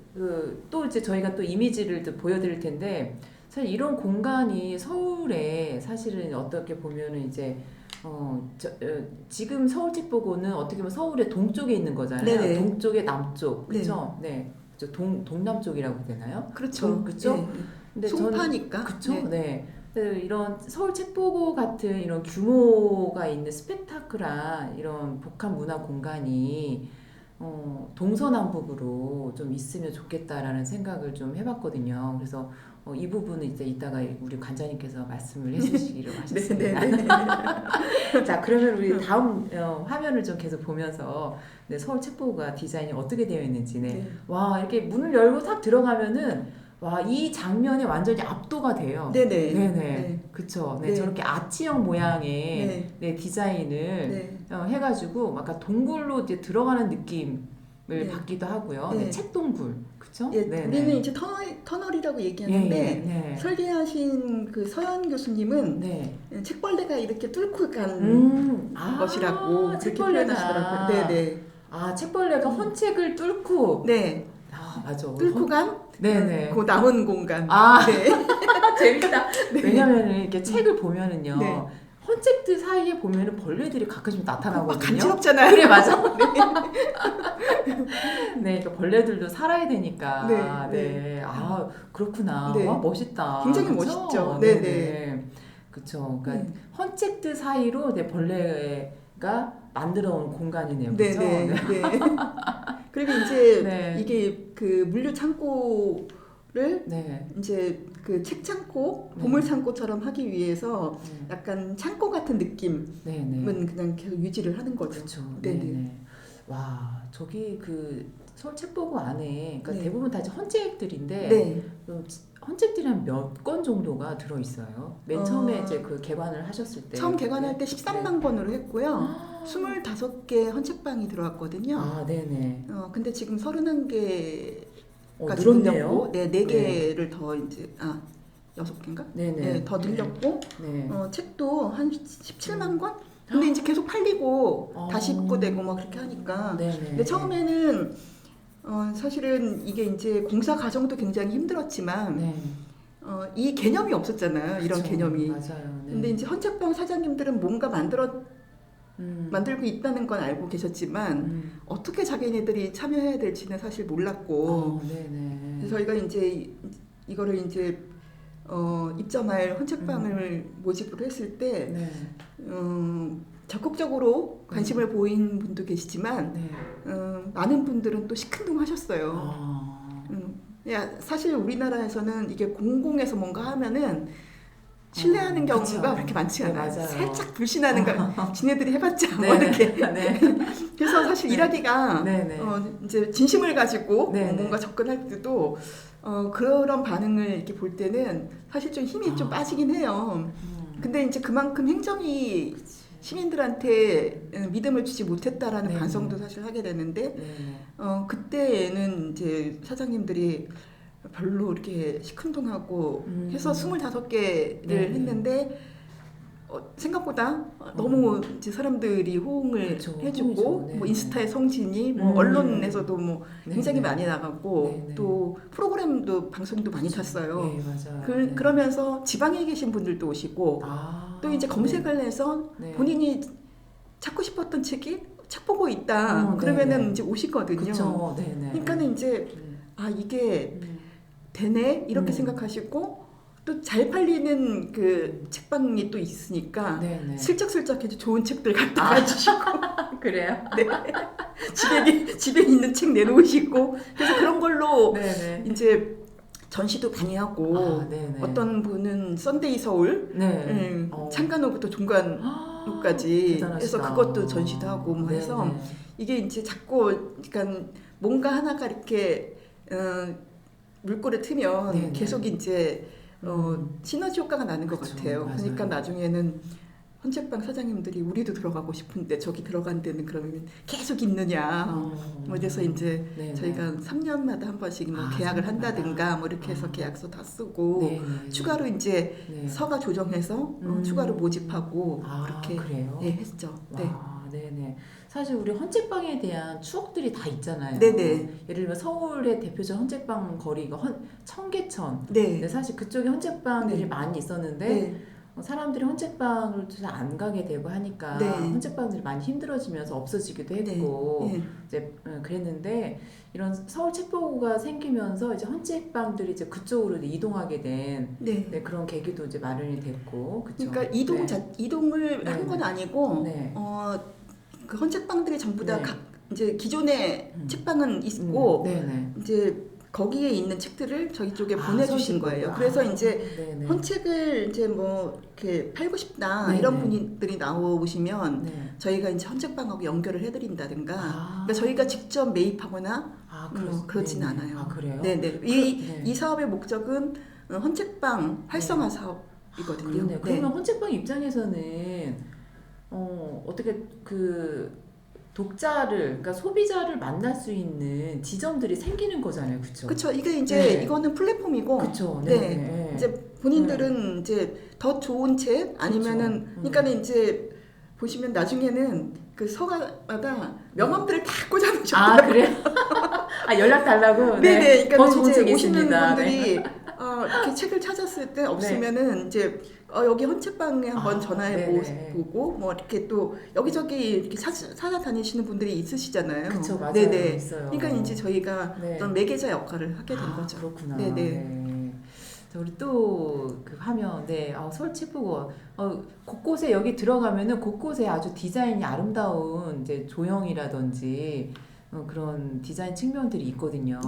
[SPEAKER 1] 또 이제 저희가 또 이미지를 또 보여드릴 텐데 사실 이런 공간이 서울에 사실은 어떻게 보면은 이제 지금 서울책보고는 어떻게 보면 서울의 동쪽에 있는 거잖아요.
[SPEAKER 2] 네네.
[SPEAKER 1] 동쪽의 남쪽, 그렇죠? 네, 동남쪽이라고 되나요?
[SPEAKER 2] 그렇죠.
[SPEAKER 1] 그렇죠. 근데
[SPEAKER 2] 송파니까.
[SPEAKER 1] 그렇죠. 네. 이런 서울책보고 같은 이런 규모가 있는 스펙타클한 이런 복합 문화 공간이 동서남북으로 좀 있으면 좋겠다라는 생각을 좀 해봤거든요. 그래서 이 부분은 이제 이따가 우리 관장님께서 말씀을 해주시기로 하셨습니다. 자, 그러면 우리 다음 화면을 좀 계속 보면서 서울 책보고가 디자인이 어떻게 되어 있는지 와, 이렇게 문을 열고 탁 들어가면은 와, 이 장면이 완전히 압도가 돼요. 네네. 그쵸. 저렇게 아치형 모양의 디자인을 해가지고 약간 동굴로 이제 들어가는 느낌을 받기도 하고요. 책동굴. 그쵸?
[SPEAKER 2] 우리는 이제 터널이라고 얘기하는데 설계하신 그 서현 교수님은 책벌레가 이렇게 뚫고 간 것이라고 그렇게 표현하시더라고요.
[SPEAKER 1] 아, 책벌레가 헌책을 뚫고. 맞아.
[SPEAKER 2] 뚫고 간? 그 남은 공간.
[SPEAKER 1] 재밌다. 왜냐면은 이렇게 책을 보면은요. 헌책들 사이에 보면은 벌레들이 가끔씩 나타나거든요.
[SPEAKER 2] 간지럽잖아요.
[SPEAKER 1] 그래, 맞아. 그러니까 벌레들도 살아야 되니까. 아, 그렇구나. 와, 멋있다.
[SPEAKER 2] 굉장히
[SPEAKER 1] 그쵸?
[SPEAKER 2] 멋있죠.
[SPEAKER 1] 그렇죠. 그러니까 헌책들 사이로 벌레가 만들어 온 공간이네요. 그렇죠?
[SPEAKER 2] 그리고 이제 이게 그 물류 창고를 이제 그 책 창고, 보물 창고처럼 하기 위해서 약간 창고 같은 느낌은 그냥 계속 유지를 하는 거죠.
[SPEAKER 1] 그렇죠. 와, 저기 그 서울 책보고 안에 그러니까 대부분 다 이제 헌책들인데 헌책들이 한 몇 권 정도가 들어 있어요. 맨 처음에 이제 그 개관을 하셨을 때.
[SPEAKER 2] 처음 개관할 때 13만 권으로 했고요. 25개 헌책방이 들어왔거든요. 근데 지금 31개까지 늘렸고, 4개를 더 이제 6개인가? 더 늘렸고, 책도 한 17만 권? 근데 이제 계속 팔리고 다시 입고되고 막 그렇게 하니까. 근데 처음에는 사실은 이게 이제 공사 과정도 굉장히 힘들었지만 이 개념이 없었잖아요. 이런 개념이. 근데 이제 헌책방 사장님들은 뭔가 만들고 있다는 건 알고 계셨지만 어떻게 자기네들이 참여해야 될지는 사실 몰랐고 그래서 저희가 이제 이거를 이제 입점할 헌책방을 모집을 했을 때 적극적으로 관심을 보인 분도 계시지만 많은 분들은 또 시큰둥하셨어요. 사실 우리나라에서는 이게 공공에서 뭔가 하면은 신뢰하는 경우가 그렇게 많지 않아요. 살짝 불신하는 거, 지네들이 해봤자 뭐 이렇게. 그래서 사실 일하기가 이제 진심을 가지고 뭔가 접근할 때도 그런 반응을 이렇게 볼 때는 사실 좀 힘이 좀 빠지긴 해요. 근데 이제 그만큼 행정이 시민들한테 믿음을 주지 못했다라는 반성도 사실 하게 되는데 그때는 이제 사장님들이 별로 이렇게 시큰둥하고 해서 25개를 했는데 생각보다 너무 이제 사람들이 호응을 해주고 뭐 인스타의 성진이 뭐 언론에서도 뭐 굉장히 많이 나가고 또 프로그램도 방송도 많이 탔어요. 그러면서 지방에 계신 분들도 오시고 또 이제 검색을 해서 본인이 찾고 싶었던 책이 책보고 있다. 그러면은 이제 오시거든요. 그러니까는 이제 이게 되네 이렇게 생각하시고 또 잘 팔리는 그 책방이 또 있으니까
[SPEAKER 1] 네네.
[SPEAKER 2] 슬쩍슬쩍 해서 좋은 책들 갖다가 주시고
[SPEAKER 1] 그래요?
[SPEAKER 2] 네. 집에 있는 책 내놓으시고 그래서 그런 걸로
[SPEAKER 1] 네네.
[SPEAKER 2] 이제 전시도 많이 하고 어떤 분은 썬데이 서울 창간호부터 종간호까지 해서 그것도 전시도 하고 뭐 해서 이게 이제 자꾸 그러니까 뭔가 하나가 이렇게 물꼬를 트면 계속 이제 시너지 효과가 나는 것 같아요.
[SPEAKER 1] 맞아요.
[SPEAKER 2] 그러니까 나중에는 헌책방 사장님들이 우리도 들어가고 싶은데 저기 들어간 데는 그러면 계속 있느냐. 뭐 그래서 이제 저희가 3년마다 한 번씩 뭐 계약을 한다든가 뭐 이렇게 해서 계약서 다 쓰고 추가로 이제 서가 조정해서 추가로 모집하고 그렇게 했죠.
[SPEAKER 1] 네네. 사실 우리 헌책방에 대한 추억들이 다 있잖아요.
[SPEAKER 2] 네네.
[SPEAKER 1] 예를 들면 서울의 대표적 헌책방 거리가 청계천.
[SPEAKER 2] 네.
[SPEAKER 1] 사실 그쪽에 헌책방들이 많이 있었는데 사람들이 헌책방을 잘 안 가게 되고 하니까 헌책방들이 많이 힘들어지면서 없어지기도 했고 이제 그랬는데 이런 서울 책보고가 생기면서 이제 헌책방들이 이제 그쪽으로 이동하게 된 그런 계기도 이제 마련이 됐고 그쵸?
[SPEAKER 2] 그러니까 이동을 한 건 아니고 그 헌책방들이 전부 다 이제 기존의 책방은 있고 이제 거기에 있는 책들을 저희 쪽에 보내주신 거예요. 그래서 이제 헌책을 이제 뭐 이렇게 팔고 싶다 이런 분들이 나오시면 저희가 이제 헌책방하고 연결을 해드린다든가. 그러니까 저희가 직접 매입하거나 그렇지는 않아요.
[SPEAKER 1] 그래요?
[SPEAKER 2] 네네. 이 사업의 목적은 헌책방 활성화 사업이거든요.
[SPEAKER 1] 그러면 헌책방 입장에서는 어떻게 그 독자를, 그러니까 소비자를 만날 수 있는 지점들이 생기는 거잖아요, 그렇죠?
[SPEAKER 2] 그렇죠. 이게 이제 이거는 플랫폼이고,
[SPEAKER 1] 그렇죠.
[SPEAKER 2] 이제 본인들은 이제 더 좋은 책 아니면은, 그러니까는 이제 보시면 나중에는 그 서가마다 명함들을 다 꽂아놓으셨더라고요.
[SPEAKER 1] 그래요? 연락 달라고.
[SPEAKER 2] 네네. 그러니까
[SPEAKER 1] 더 좋은
[SPEAKER 2] 이제
[SPEAKER 1] 책이
[SPEAKER 2] 오시는
[SPEAKER 1] 있습니다.
[SPEAKER 2] 분들이 이렇게 책을 찾았을 때 없으면은 이제 여기 헌책방에 한번 전화해 보고 뭐 이렇게 또 여기저기 이렇게 찾아다니시는 분들이 있으시잖아요.
[SPEAKER 1] 그렇죠, 맞아요.
[SPEAKER 2] 네네.
[SPEAKER 1] 있어요.
[SPEAKER 2] 그러니까 이제 저희가 어떤 매개자 역할을 하게 된 거죠.
[SPEAKER 1] 그렇구나.
[SPEAKER 2] 네네.
[SPEAKER 1] 우리 또 그 화면, 서울 책보고 곳곳에 여기 들어가면은 곳곳에 아주 디자인이 아름다운 이제 조형이라든지 그런 디자인 측면들이 있거든요.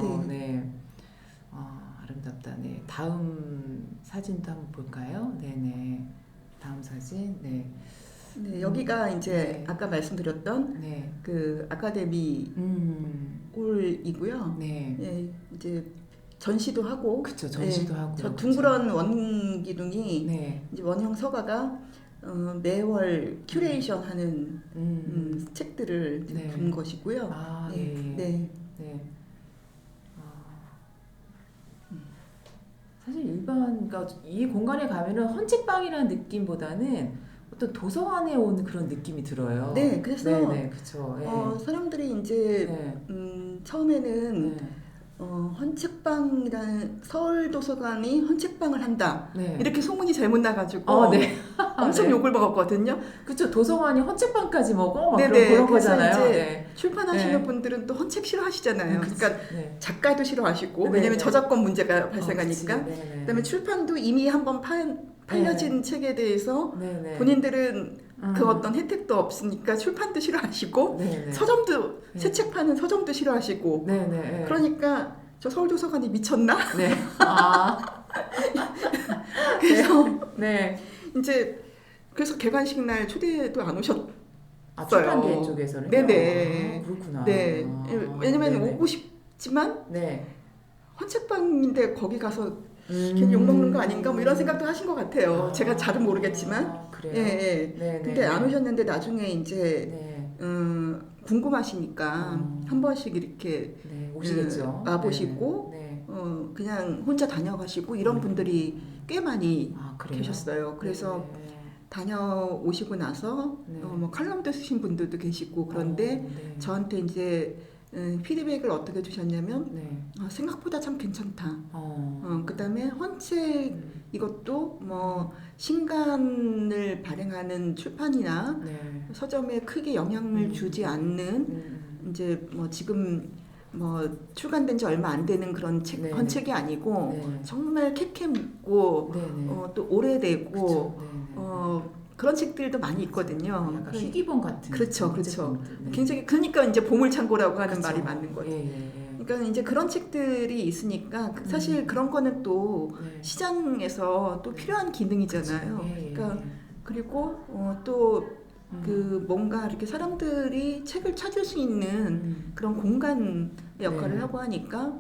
[SPEAKER 1] 아름답다. 다음 사진도 한번 볼까요? 네네. 다음 사진. 네,
[SPEAKER 2] 여기가 이제 아까 말씀드렸던 그 아카데미 홀이고요. 이제 전시도 하고.
[SPEAKER 1] 그쵸, 전시도 하고.
[SPEAKER 2] 저 둥그런 원기둥이 이제 원형 서가가 매월 큐레이션하는 책들을 본 것이고요.
[SPEAKER 1] 사실 그러니까 이 공간에 가면은 헌책방이라는 느낌보다는 어떤 도서관에 온 그런 느낌이 들어요.
[SPEAKER 2] 그래서
[SPEAKER 1] 그쵸.
[SPEAKER 2] 사람들이 이제 처음에는 헌책방이라는 서울 도서관이 헌책방을 한다 이렇게 소문이 잘못 나가지고 엄청 욕을 먹었거든요.
[SPEAKER 1] 그렇죠. 도서관이 헌책방까지 먹어? 그런 거잖아요.
[SPEAKER 2] 이제 출판하시는 분들은 또 헌책 싫어하시잖아요. 그러니까 작가도 싫어하시고 왜냐면 저작권 문제가 발생하니까. 그다음에 출판도 이미 한번 팔려진 책에 대해서 본인들은 그 어떤 혜택도 없으니까 출판도 싫어하시고 서점도 새 책 파는 서점도 싫어하시고 그러니까 저 서울도서관이 미쳤나? 그래서 이제 그래서 개관식 날 초대도 안 오셨어요.
[SPEAKER 1] 출판계 쪽에서는? 그렇구나.
[SPEAKER 2] 왜냐면 오고 싶지만 헌책방인데 거기 가서 괜히 욕먹는 거 아닌가 뭐 이런 생각도 하신 것 같아요. 제가 잘은 모르겠지만. 근데 안 오셨는데 나중에 이제 궁금하시니까 한 번씩 이렇게
[SPEAKER 1] 오시겠죠.
[SPEAKER 2] 와보시고 그냥 혼자 다녀가시고 이런 분들이 꽤 많이 계셨어요. 그래서 다녀오시고 나서 뭐 칼럼도 쓰신 분들도 계시고 그런데 저한테 이제 피드백을 어떻게 주셨냐면 생각보다 참 괜찮다. 그다음에 헌책 이것도 뭐 신간을 발행하는 출판이나 서점에 크게 영향을 주지 않는 이제 뭐 지금 뭐 출간된 지 얼마 안 되는 그런 헌책이 아니고
[SPEAKER 1] 네네.
[SPEAKER 2] 정말 캡캡고 또 오래되고
[SPEAKER 1] 그쵸.
[SPEAKER 2] 그런 책들도 많이 있거든요.
[SPEAKER 1] 약간 희귀본 같은.
[SPEAKER 2] 그렇죠. 굉장히 그러니까 이제 보물창고라고 하는 말이 맞는 거죠.
[SPEAKER 1] 예.
[SPEAKER 2] 그러니까 이제 그런 책들이 있으니까 사실 그런 거는 또 시장에서 또 필요한 기능이잖아요. 그러니까 그리고 또 그 뭔가 이렇게 사람들이 책을 찾을 수 있는 그런 공간 역할을 하고 하니까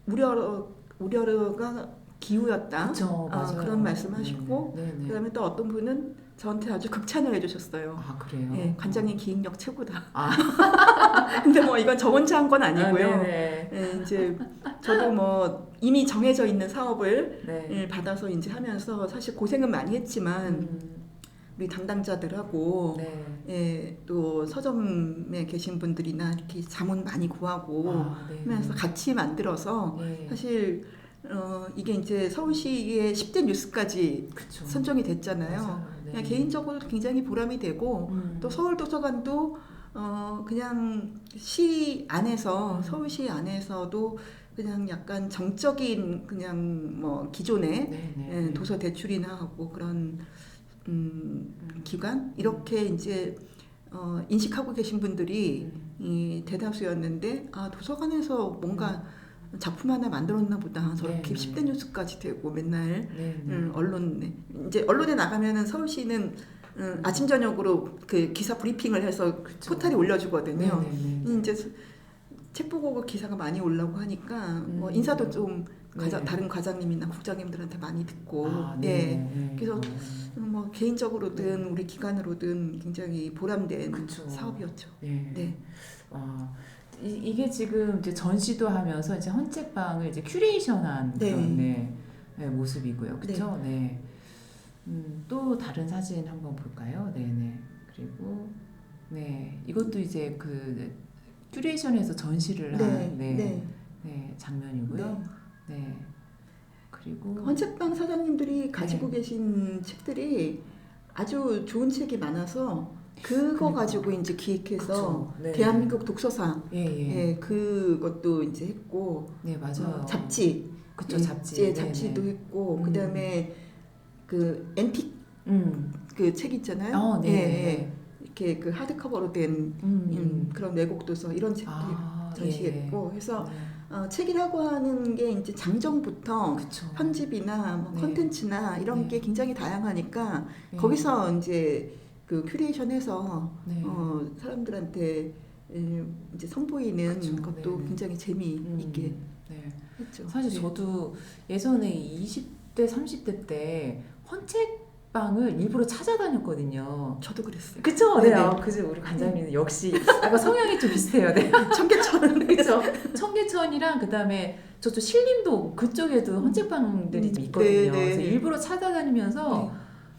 [SPEAKER 2] 우려가 기후였다.
[SPEAKER 1] 그쵸,
[SPEAKER 2] 그런 말씀하시고 그다음에 또 어떤 분은 저한테 아주 극찬을 해주셨어요.
[SPEAKER 1] 아 그래요?
[SPEAKER 2] 네, 관장님 기획력 최고다. 근데 뭐 이건 저 혼자 한 건 아니고요. 네, 이제 저도 뭐 이미 정해져 있는 사업을 받아서 이제 하면서 사실 고생은 많이 했지만 우리 담당자들하고 또 서점에 계신 분들이나 이렇게 자문 많이 구하고 하면서 같이 만들어서 사실 이게 이제 서울시의 10대 뉴스까지 선정이 됐잖아요. 그냥 개인적으로 굉장히 보람이 되고 또 서울도서관도 그냥 시 안에서 서울시 안에서도 그냥 약간 정적인 그냥 뭐 기존의 도서 대출이나 하고 그런 기관 이렇게 이제 인식하고 계신 분들이 이 대다수였는데 도서관에서 뭔가 작품 하나 만들었나 보다. 저렇게 10대 뉴스까지 되고 맨날 언론에 나가면은 서울시는 아침 저녁으로 그 기사 브리핑을 해서 포탈에 올려주거든요. 이제 책 보고 그 기사가 많이 올라오고 하니까 뭐 인사도 좀 다른 과장님이나 국장님들한테 많이 듣고 그래서 뭐 개인적으로든 우리 기관으로든 굉장히 보람된 사업이었죠.
[SPEAKER 1] 이게 지금 이제 전시도 하면서 이제 헌책방을 이제 큐레이션한 그런 모습이고요, 그렇죠? 또 다른 사진 한번 볼까요? 그리고 이것도 이제 그 큐레이션에서 전시를 한 장면이고요. 그리고
[SPEAKER 2] 헌책방 사장님들이 가지고 계신 책들이 아주 좋은 책이 많아서 그거 가지고 이제 기획해서 대한민국 독서상 그것도 이제 했고
[SPEAKER 1] 맞아요.
[SPEAKER 2] 잡지 잡지도 했고 그다음에 그 앤틱 그 책 있잖아요. 이렇게 그 하드커버로 된 그런 외국 도서 이런 책도 전시했고 해서 책이라고 하는 게 이제 장정부터 편집이나 뭐 컨텐츠나 이런 게 굉장히 다양하니까 거기서 이제 그 큐레이션해서 사람들한테 이제 선보이는 것도 굉장히 재미있게 했죠.
[SPEAKER 1] 사실 저도 예전에 20대, 30대 때 헌책방을 일부러 찾아다녔거든요.
[SPEAKER 2] 저도 그랬어요.
[SPEAKER 1] 그쵸? 그죠. 우리 관장님은 역시 약간 성향이 좀 비슷해요.
[SPEAKER 2] 청계천.
[SPEAKER 1] 그쵸? 청계천이랑 그다음에 저쪽 신림동 그쪽에도 헌책방들이 좀 있거든요. 그래서 일부러 찾아다니면서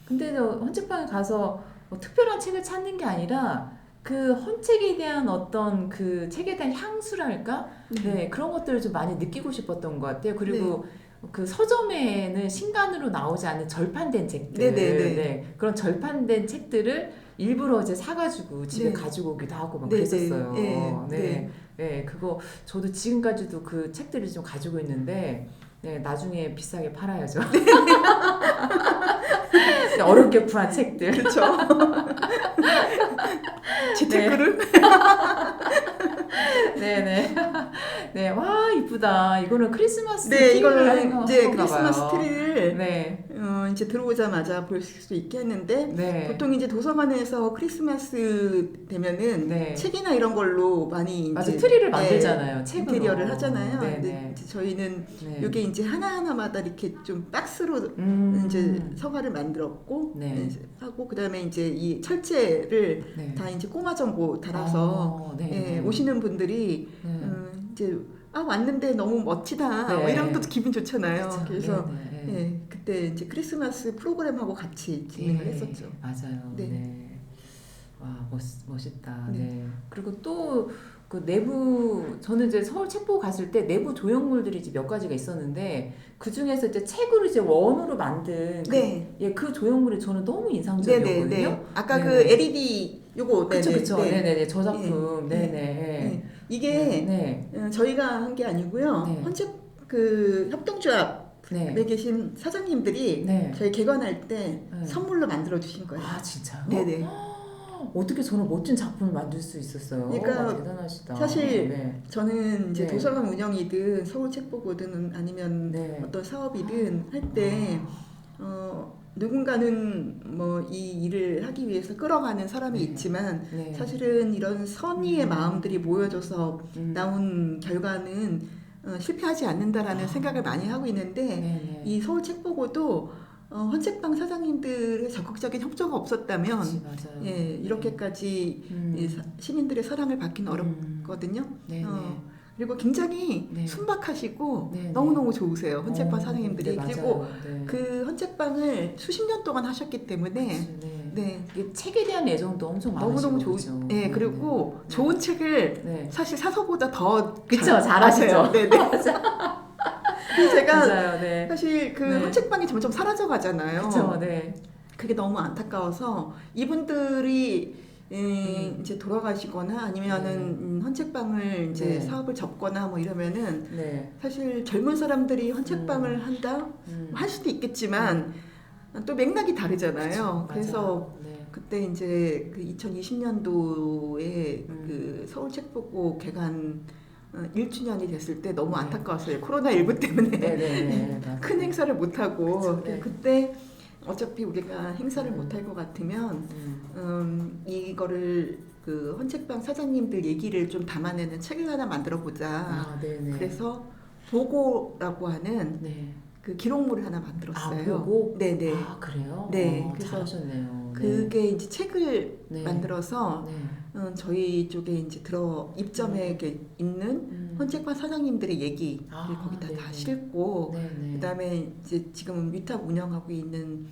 [SPEAKER 1] 근데 헌책방에 가서 뭐 특별한 책을 찾는 게 아니라 그 헌책에 대한 어떤 그 책에 대한 향수랄까? 그런 것들을 좀 많이 느끼고 싶었던 것 같아요. 그리고 그 서점에는 신간으로 나오지 않는 절판된 책들, 그런 절판된 책들을 일부러 이제 사가지고 집에 가지고 오기도 하고 막 그랬었어요. 그거 저도 지금까지도 그 책들을 좀 가지고 있는데, 나중에 비싸게 팔아야죠. 어렵게 구한 책들.
[SPEAKER 2] 그렇죠. 재테크를.
[SPEAKER 1] 와 이쁘다. 이거는 크리스마스
[SPEAKER 2] 이거는 이제 크리스마스 트리를 이제 들어오자마자 볼 수 있게 했는데 보통 이제 도서관에서 크리스마스 되면은 책이나 이런 걸로 많이 이제
[SPEAKER 1] 트리를 만들잖아요. 책으로.
[SPEAKER 2] 인테리어를 하잖아요. 근데 저희는 이게 이제 하나하나마다 이렇게 좀 박스로 이제 서가를 만들었고 하고 그다음에 이제 이 철제를 다 이제 꼬마 전고 달아서 오시는 분들이 이제 왔는데 너무 멋지다 이러면 또 기분 좋잖아요. 그래서 그때 이제 크리스마스 프로그램하고 같이 진행을 했었죠.
[SPEAKER 1] 맞아요. 와 멋있다. 그리고 또 그 내부 저는 이제 서울 책보고 갔을 때 내부 조형물들이 이제 몇 가지가 있었는데 그 중에서 이제 책으로 이제 원으로 만든 그 조형물이 저는 너무 인상적이었거든요.
[SPEAKER 2] 아까 그 LED 요거
[SPEAKER 1] 그쵸. 저 작품.
[SPEAKER 2] 이게 저희가 한 게 아니고요. 헌책 그 협동조합에 계신 사장님들이 저희 개관할 때 선물로 만들어 주신 거예요.
[SPEAKER 1] 아 진짜요?
[SPEAKER 2] 네네.
[SPEAKER 1] 어떻게 저런 멋진 작품을 만들 수 있었어요?
[SPEAKER 2] 그러니까
[SPEAKER 1] 대단하시다.
[SPEAKER 2] 사실 저는 이제 도서관 운영이든 서울책보고든 아니면 어떤 사업이든 할 때 누군가는 뭐 이 일을 하기 위해서 끌어가는 사람이 있지만 사실은 이런 선의의 마음들이 모여져서 나온 결과는 실패하지 않는다라는 생각을 많이 하고 있는데 이 서울책보고도 헌책방 사장님들의 적극적인 협조가 없었다면 이렇게까지 시민들의 사랑을 받기는 어렵거든요. 그리고 굉장히 순박하시고 너무너무 좋으세요. 헌책방 사장님들이. 그리고 그 헌책방을 수십 년 동안 하셨기 때문에
[SPEAKER 1] 이게 책에 대한 애정도 엄청 많으시고
[SPEAKER 2] 너무너무 좋으죠. 그리고 좋은 책을 사실 사서보다 더
[SPEAKER 1] 잘하세요.
[SPEAKER 2] 제가 사실 그 헌책방이 점점 사라져 가잖아요. 그게 너무 안타까워서 이분들이 이제 돌아가시거나 아니면은 헌책방을 이제 사업을 접거나 뭐 이러면은 사실 젊은 사람들이 헌책방을 한다 할 수도 있겠지만 또 맥락이 다르잖아요. 그래서 그때 이제 그 2020년도에 그 서울책보고 개관 1주년이 됐을 때 너무 안타까웠어요. 코로나19 때문에 큰 행사를 못하고 그때 어차피 우리가 행사를 못할 것 같으면 이거를 그 헌책방 사장님들 얘기를 좀 담아내는 책을 하나 만들어 보자. 그래서 보고라고 하는 그 기록물을 하나 만들었어요.
[SPEAKER 1] 보고?
[SPEAKER 2] 네네.
[SPEAKER 1] 그래요?
[SPEAKER 2] 그래서
[SPEAKER 1] 잘하셨네요.
[SPEAKER 2] 그게 이제 책을 만들어서 저희 쪽에 이제 입점에 있는 헌책방 사장님들의 얘기를 거기다 다 싣고 그다음에 이제 지금 위탁 운영하고 있는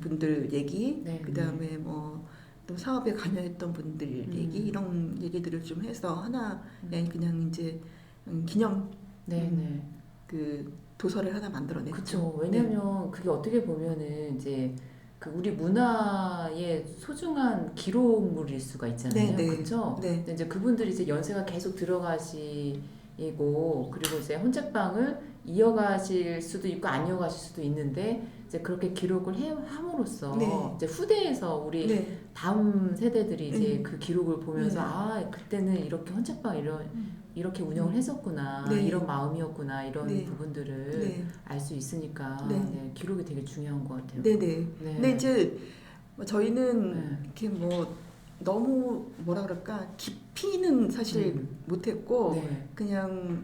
[SPEAKER 2] 분들 얘기, 그다음에 뭐 또 사업에 관여했던 분들 얘기 이런 얘기들을 좀 해서 하나 그냥 이제 기념 그 도서를 하나 만들어냈죠.
[SPEAKER 1] 그렇죠. 왜냐면 그게 어떻게 보면은 이제 그 우리 문화의 소중한 기록물일 수가 있잖아요. 그렇죠? 근데 이제 그분들이 이제 연세가 계속 들어가시고 그리고 이제 헌책방을 이어가실 수도 있고 안 이어가실 수도 있는데 이제 그렇게 기록을 함으로써 이제 후대에서 우리 다음 세대들이 이제 그 기록을 보면서 그때는 이렇게 헌책방 이렇게 운영을 했었구나 이런 마음이었구나 이런 부분들을 알 수 있으니까 기록이 되게 중요한 것 같아요.
[SPEAKER 2] 근데 이제 저희는 이렇게 뭐 너무 뭐라 그럴까 깊이는 사실 못했고 그냥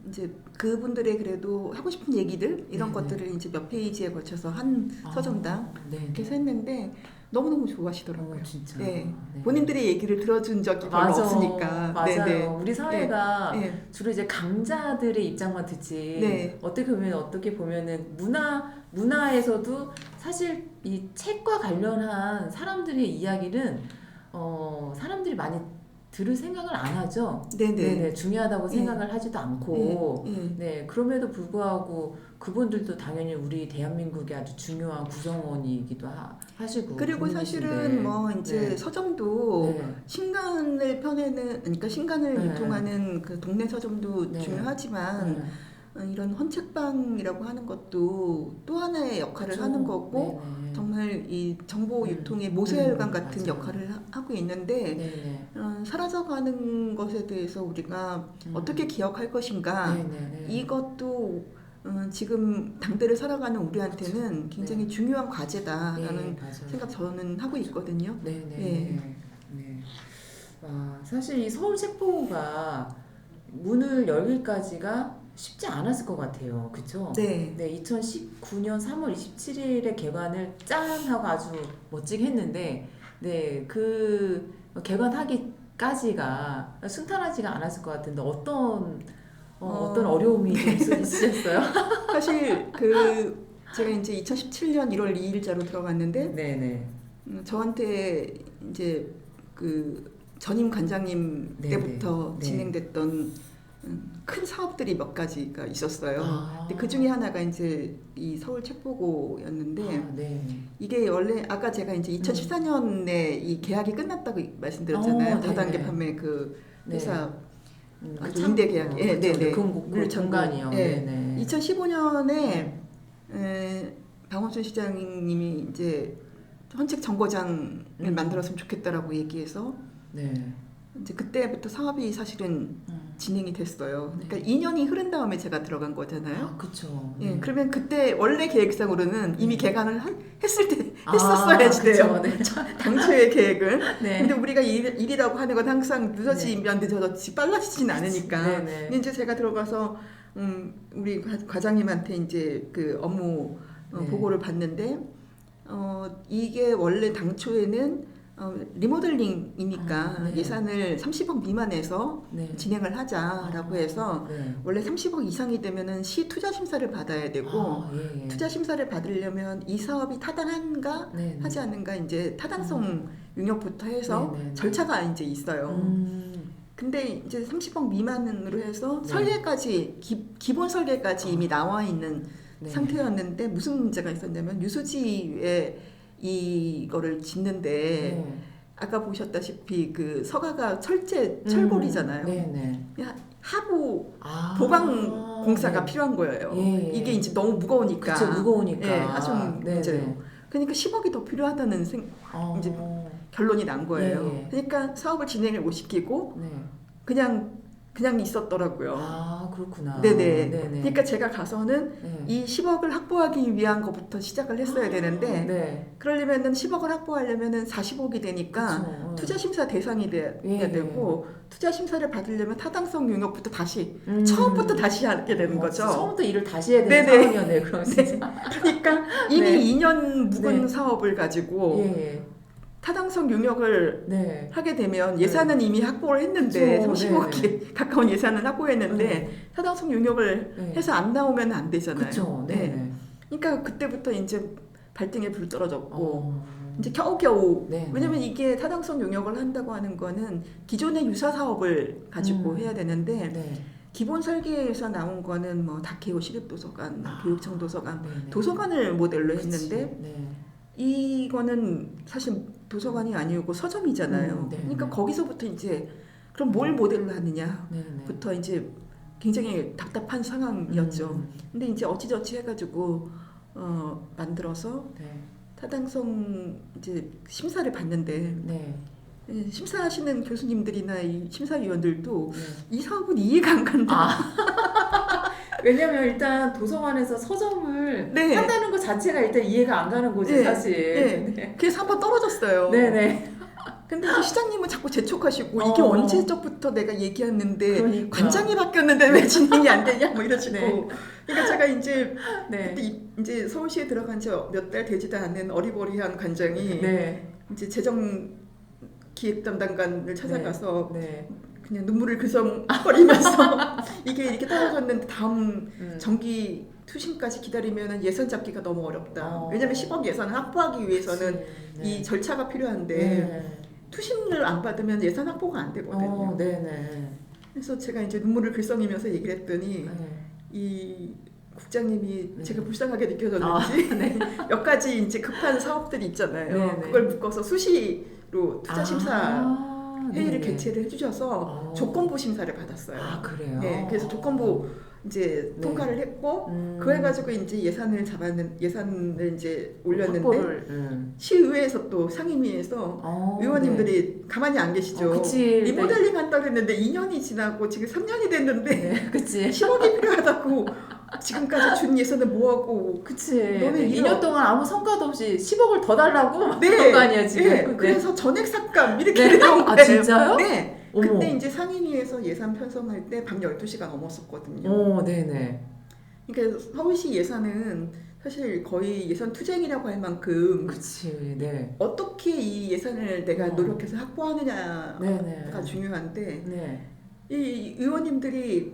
[SPEAKER 2] 이제 그분들의 그래도 하고 싶은 얘기들 이런 것들을 이제 몇 페이지에 걸쳐서 한 서점당 이렇게 해서 했는데 너무너무 좋아하시더라고요.
[SPEAKER 1] 진짜.
[SPEAKER 2] 본인들의 얘기를 들어준 적이 별로 없으니까.
[SPEAKER 1] 맞아요. 우리 사회가 주로 이제 강자들의 입장만 듣지. 어떻게 보면은 문화에서도 사실 이 책과 관련한 사람들의 이야기는 사람들이 많이 들을 생각을 안 하죠. 중요하다고 생각을 하지도 않고. 그럼에도 불구하고 그분들도 당연히 우리 대한민국의 아주 중요한 구성원이기도 하시고.
[SPEAKER 2] 그리고 사실은 뭐 이제 서점도 신간을 펴내는, 그러니까 신간을 유통하는 그 동네 서점도 중요하지만 이런 헌책방이라고 하는 것도 또 하나의 역할을 하는 거고 정말 이 정보 유통의 모세혈관 같은 역할을 하고 있는데 사라져가는 것에 대해서 우리가 어떻게 기억할 것인가 이것도 지금 당대를 살아가는 우리한테는 굉장히 중요한 과제다라는 생각 저는 하고 있거든요.
[SPEAKER 1] 사실 이 서울책보고가 문을 열기까지가 쉽지 않았을 것 같아요. 그렇죠? 2019년 3월 27일에 개관을 짠 하고 아주 멋지게 했는데 그 개관하기까지가 순탄하지가 않았을 것 같은데 어떤 어려움이 있으셨어요?
[SPEAKER 2] 사실 제가 이제 2017년 1월 2일자로 들어갔는데 저한테 이제 그 전임 관장님 때부터 진행됐던 큰 사업들이 몇 가지가 있었어요. 근데 그 중에 하나가 이제 이 서울 책보고였는데 이게 원래 아까 제가 이제 2014년에 이 계약이 끝났다고 말씀드렸잖아요. 다단계 판매 그 회사. 임대 계약. 예, 네, 네.
[SPEAKER 1] 그 공간이요. 네, 네.
[SPEAKER 2] 2015년에 박원순 시장님이 이제 헌책 정거장을 만들었으면 좋겠다라고 얘기해서
[SPEAKER 1] 네.
[SPEAKER 2] 이제 그때부터 사업이 사실은 진행이 됐어요. 그러니까 2년이 흐른 다음에 제가 들어간 거잖아요.
[SPEAKER 1] 아, 그렇죠.
[SPEAKER 2] 예, 그러면 그때 원래 계획상으로는 이미 개관을 했을 때 했었어야지 돼요.
[SPEAKER 1] 네.
[SPEAKER 2] 당초의 계획은.
[SPEAKER 1] 네.
[SPEAKER 2] 근데 우리가 일이라고 하는 건 항상 늦어지면 늦어졌지 빨라지진 않으니까.
[SPEAKER 1] 네, 네.
[SPEAKER 2] 근데 이제 제가 들어가서 우리 과장님한테 이제 그 업무 보고를 봤는데 이게 원래 당초에는 리모델링이니까
[SPEAKER 1] 네.
[SPEAKER 2] 예산을 30억 미만에서
[SPEAKER 1] 네.
[SPEAKER 2] 진행을 하자라고 해서
[SPEAKER 1] 네.
[SPEAKER 2] 원래 30억 이상이 되면은 시 투자 심사를 받아야 되고
[SPEAKER 1] 예, 예.
[SPEAKER 2] 투자 심사를 받으려면 이 사업이 타당한가
[SPEAKER 1] 네, 네.
[SPEAKER 2] 하지 않은가 이제 타당성 용역부터 해서
[SPEAKER 1] 네, 네, 네.
[SPEAKER 2] 절차가 이제 있어요. 근데 이제 30억 미만으로 해서
[SPEAKER 1] 네.
[SPEAKER 2] 설계까지 기본 설계까지 이미 나와 있는
[SPEAKER 1] 네.
[SPEAKER 2] 상태였는데 무슨 문제가 있었냐면 유수지에 이거를 짓는데
[SPEAKER 1] 네.
[SPEAKER 2] 아까 보셨다시피 그 서가가 철골이잖아요.
[SPEAKER 1] 네.
[SPEAKER 2] 하부 보강 공사가
[SPEAKER 1] 네.
[SPEAKER 2] 필요한 거예요.
[SPEAKER 1] 예.
[SPEAKER 2] 이게 이제 너무 무거우니까.
[SPEAKER 1] 그쵸, 무거우니까.
[SPEAKER 2] 예, 하중
[SPEAKER 1] 네,
[SPEAKER 2] 문제로.
[SPEAKER 1] 네.
[SPEAKER 2] 그러니까 10억이 더 필요하다는 이제 결론이 난 거예요.
[SPEAKER 1] 예, 예.
[SPEAKER 2] 그러니까 사업을 진행을 못 시키고
[SPEAKER 1] 네.
[SPEAKER 2] 그냥 있었더라고요.
[SPEAKER 1] 아, 그렇구나.
[SPEAKER 2] 네네.
[SPEAKER 1] 네네.
[SPEAKER 2] 그러니까 제가 가서는
[SPEAKER 1] 네.
[SPEAKER 2] 이 10억을 확보하기 위한 것부터 시작을 했어야 되는데
[SPEAKER 1] 네.
[SPEAKER 2] 그러려면은 10억을 확보하려면은 40억이 되니까
[SPEAKER 1] 그쵸.
[SPEAKER 2] 투자 심사 대상이 돼야
[SPEAKER 1] 예.
[SPEAKER 2] 되고 투자 심사를 받으려면 타당성 용역부터 다시 처음부터 다시 하게 되는 거죠.
[SPEAKER 1] 처음부터 일을 다시 해야 되는
[SPEAKER 2] 네네.
[SPEAKER 1] 상황이었네요. 그럼 진짜.
[SPEAKER 2] 그러니까 이미
[SPEAKER 1] 네.
[SPEAKER 2] 2년 묵은
[SPEAKER 1] 네.
[SPEAKER 2] 사업을 가지고
[SPEAKER 1] 예.
[SPEAKER 2] 타당성 용역을
[SPEAKER 1] 네.
[SPEAKER 2] 하게 되면 예산은 이미 확보를 했는데
[SPEAKER 1] 그쵸.
[SPEAKER 2] 30억이 가까운 예산은 확보했는데
[SPEAKER 1] 네.
[SPEAKER 2] 타당성 용역을
[SPEAKER 1] 네.
[SPEAKER 2] 해서 안 나오면 안 되잖아요.
[SPEAKER 1] 그쵸.
[SPEAKER 2] 네.
[SPEAKER 1] 네.
[SPEAKER 2] 그러니까 그때부터 이제 발등에 불 떨어졌고
[SPEAKER 1] 어.
[SPEAKER 2] 이제 겨우겨우
[SPEAKER 1] 네.
[SPEAKER 2] 왜냐면 이게 타당성 용역을 한다고 하는 거는 기존의 유사 사업을 가지고 해야 되는데
[SPEAKER 1] 네.
[SPEAKER 2] 기본 설계에서 나온 거는 뭐 다케오 시립도서관, 교육청 도서관,
[SPEAKER 1] 네네.
[SPEAKER 2] 도서관을 모델로
[SPEAKER 1] 그치.
[SPEAKER 2] 했는데
[SPEAKER 1] 네.
[SPEAKER 2] 이거는 사실 도서관이 아니고 서점이잖아요.
[SPEAKER 1] 네.
[SPEAKER 2] 그러니까 거기서부터 이제 그럼 뭘 모델로 하느냐부터
[SPEAKER 1] 네.
[SPEAKER 2] 이제 굉장히 답답한 상황이었죠. 근데 이제 어찌저찌 해가지고 만들어서
[SPEAKER 1] 네.
[SPEAKER 2] 타당성 이제 심사를 받는데
[SPEAKER 1] 네.
[SPEAKER 2] 심사하시는 교수님들이나 이 심사위원들도
[SPEAKER 1] 네.
[SPEAKER 2] 이 사업은 이해가 안 간다.
[SPEAKER 1] 왜냐면 일단 도서관에서 서점을
[SPEAKER 2] 네.
[SPEAKER 1] 한다는 것 자체가 일단 이해가 안 가는 거지
[SPEAKER 2] 네.
[SPEAKER 1] 사실.
[SPEAKER 2] 네.
[SPEAKER 1] 네.
[SPEAKER 2] 그래서 한번 떨어졌어요.
[SPEAKER 1] 네네.
[SPEAKER 2] 근데 이제 시장님은 자꾸 재촉하시고 이게 언제적부터 내가 얘기했는데
[SPEAKER 1] 그러니까.
[SPEAKER 2] 관장이 바뀌었는데 왜 진행이 안 되냐 뭐 이러시고.
[SPEAKER 1] 네.
[SPEAKER 2] 그러니까 제가 이제
[SPEAKER 1] 네.
[SPEAKER 2] 그때 이제 서울시에 들어간 지 몇 달 되지도 않은 어리버리한 관장이
[SPEAKER 1] 네.
[SPEAKER 2] 이제 재정 기획 담당관을 찾아가서
[SPEAKER 1] 네.
[SPEAKER 2] 그냥 눈물을 글썽거리면서 이게 이렇게 떨어졌는데 다음 정기 투심까지 기다리면 예산 잡기가 너무 어렵다. 왜냐면 10억 예산을 확보하기 위해서는
[SPEAKER 1] 네.
[SPEAKER 2] 이 절차가 필요한데
[SPEAKER 1] 네.
[SPEAKER 2] 투심을 안 받으면 예산 확보가 안 되거든요.
[SPEAKER 1] 네네.
[SPEAKER 2] 그래서 제가 이제 눈물을 글썽이면서 얘기를 했더니
[SPEAKER 1] 네.
[SPEAKER 2] 이 국장님이
[SPEAKER 1] 네.
[SPEAKER 2] 제가 불쌍하게 느껴졌는지
[SPEAKER 1] 네.
[SPEAKER 2] 몇 가지 이제 급한 사업들이 있잖아요.
[SPEAKER 1] 네,
[SPEAKER 2] 그걸 묶어서 수시로 투자 심사 회의를
[SPEAKER 1] 네네.
[SPEAKER 2] 개최를 해주셔서 조건부 심사를 받았어요.
[SPEAKER 1] 아, 그래요?
[SPEAKER 2] 네, 그래서 조건부 이제
[SPEAKER 1] 네.
[SPEAKER 2] 통과를 했고 그거 해가지고 이제 예산을 이제 올렸는데
[SPEAKER 1] 확보를,
[SPEAKER 2] 시의회에서 또 상임위에서 의원님들이 가만히 안 계시죠.
[SPEAKER 1] 그치.
[SPEAKER 2] 리모델링 한다고 했는데 2년이 지나고 지금 3년이 됐는데
[SPEAKER 1] 네, 그치.
[SPEAKER 2] 10억이 필요하다고 지금까지 준 예산은 뭐하고
[SPEAKER 1] 그치.
[SPEAKER 2] 너네
[SPEAKER 1] 2년 동안 아무 성과도 없이 10억을 더 달라고 막
[SPEAKER 2] 네.
[SPEAKER 1] 그런 거 아니야 지금.
[SPEAKER 2] 네.
[SPEAKER 1] 네.
[SPEAKER 2] 그래서 전액 삭감 이렇게
[SPEAKER 1] 네.
[SPEAKER 2] 내려온
[SPEAKER 1] 아,
[SPEAKER 2] 거예요.
[SPEAKER 1] 진짜요?
[SPEAKER 2] 네.
[SPEAKER 1] 어머.
[SPEAKER 2] 그때 이제 상임위에서 예산 편성할 때 밤 12시가 넘었었거든요.
[SPEAKER 1] 오, 네네.
[SPEAKER 2] 그러니까 서울시 예산은 사실 거의 예산 투쟁이라고 할 만큼
[SPEAKER 1] 그치. 네.
[SPEAKER 2] 어떻게 이 예산을 내가 노력해서 확보하느냐가
[SPEAKER 1] 네네.
[SPEAKER 2] 중요한데
[SPEAKER 1] 네.
[SPEAKER 2] 이 의원님들이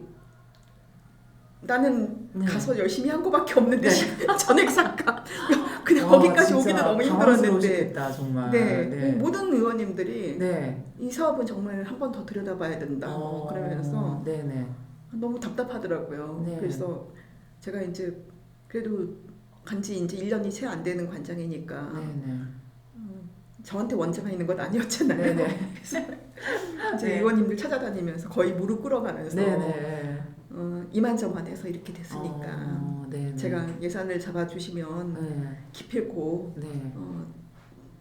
[SPEAKER 2] 나는
[SPEAKER 1] 네.
[SPEAKER 2] 가서 열심히 한 거밖에 없는데 전액 삭감 그냥
[SPEAKER 1] 와,
[SPEAKER 2] 거기까지
[SPEAKER 1] 진짜
[SPEAKER 2] 오기도 너무 힘들었는데
[SPEAKER 1] 당황스러우시겠다, 정말.
[SPEAKER 2] 네. 모든 의원님들이
[SPEAKER 1] 네.
[SPEAKER 2] 이 사업은 정말 한 번 더 들여다봐야 된다 그러면서
[SPEAKER 1] 네네.
[SPEAKER 2] 너무 답답하더라고요.
[SPEAKER 1] 네.
[SPEAKER 2] 그래서 제가 이제 그래도 간지 이제 1년이 채 안 되는 관장이니까
[SPEAKER 1] 네네.
[SPEAKER 2] 저한테 원죄가 있는 건 아니었잖아요.
[SPEAKER 1] 네네.
[SPEAKER 2] 그래서 이제
[SPEAKER 1] 네.
[SPEAKER 2] 의원님들 찾아다니면서 거의 무릎 꿇어가면서
[SPEAKER 1] 네네.
[SPEAKER 2] 이만저만해서 이렇게 됐으니까 제가 예산을 잡아주시면
[SPEAKER 1] 네.
[SPEAKER 2] 기필코
[SPEAKER 1] 네.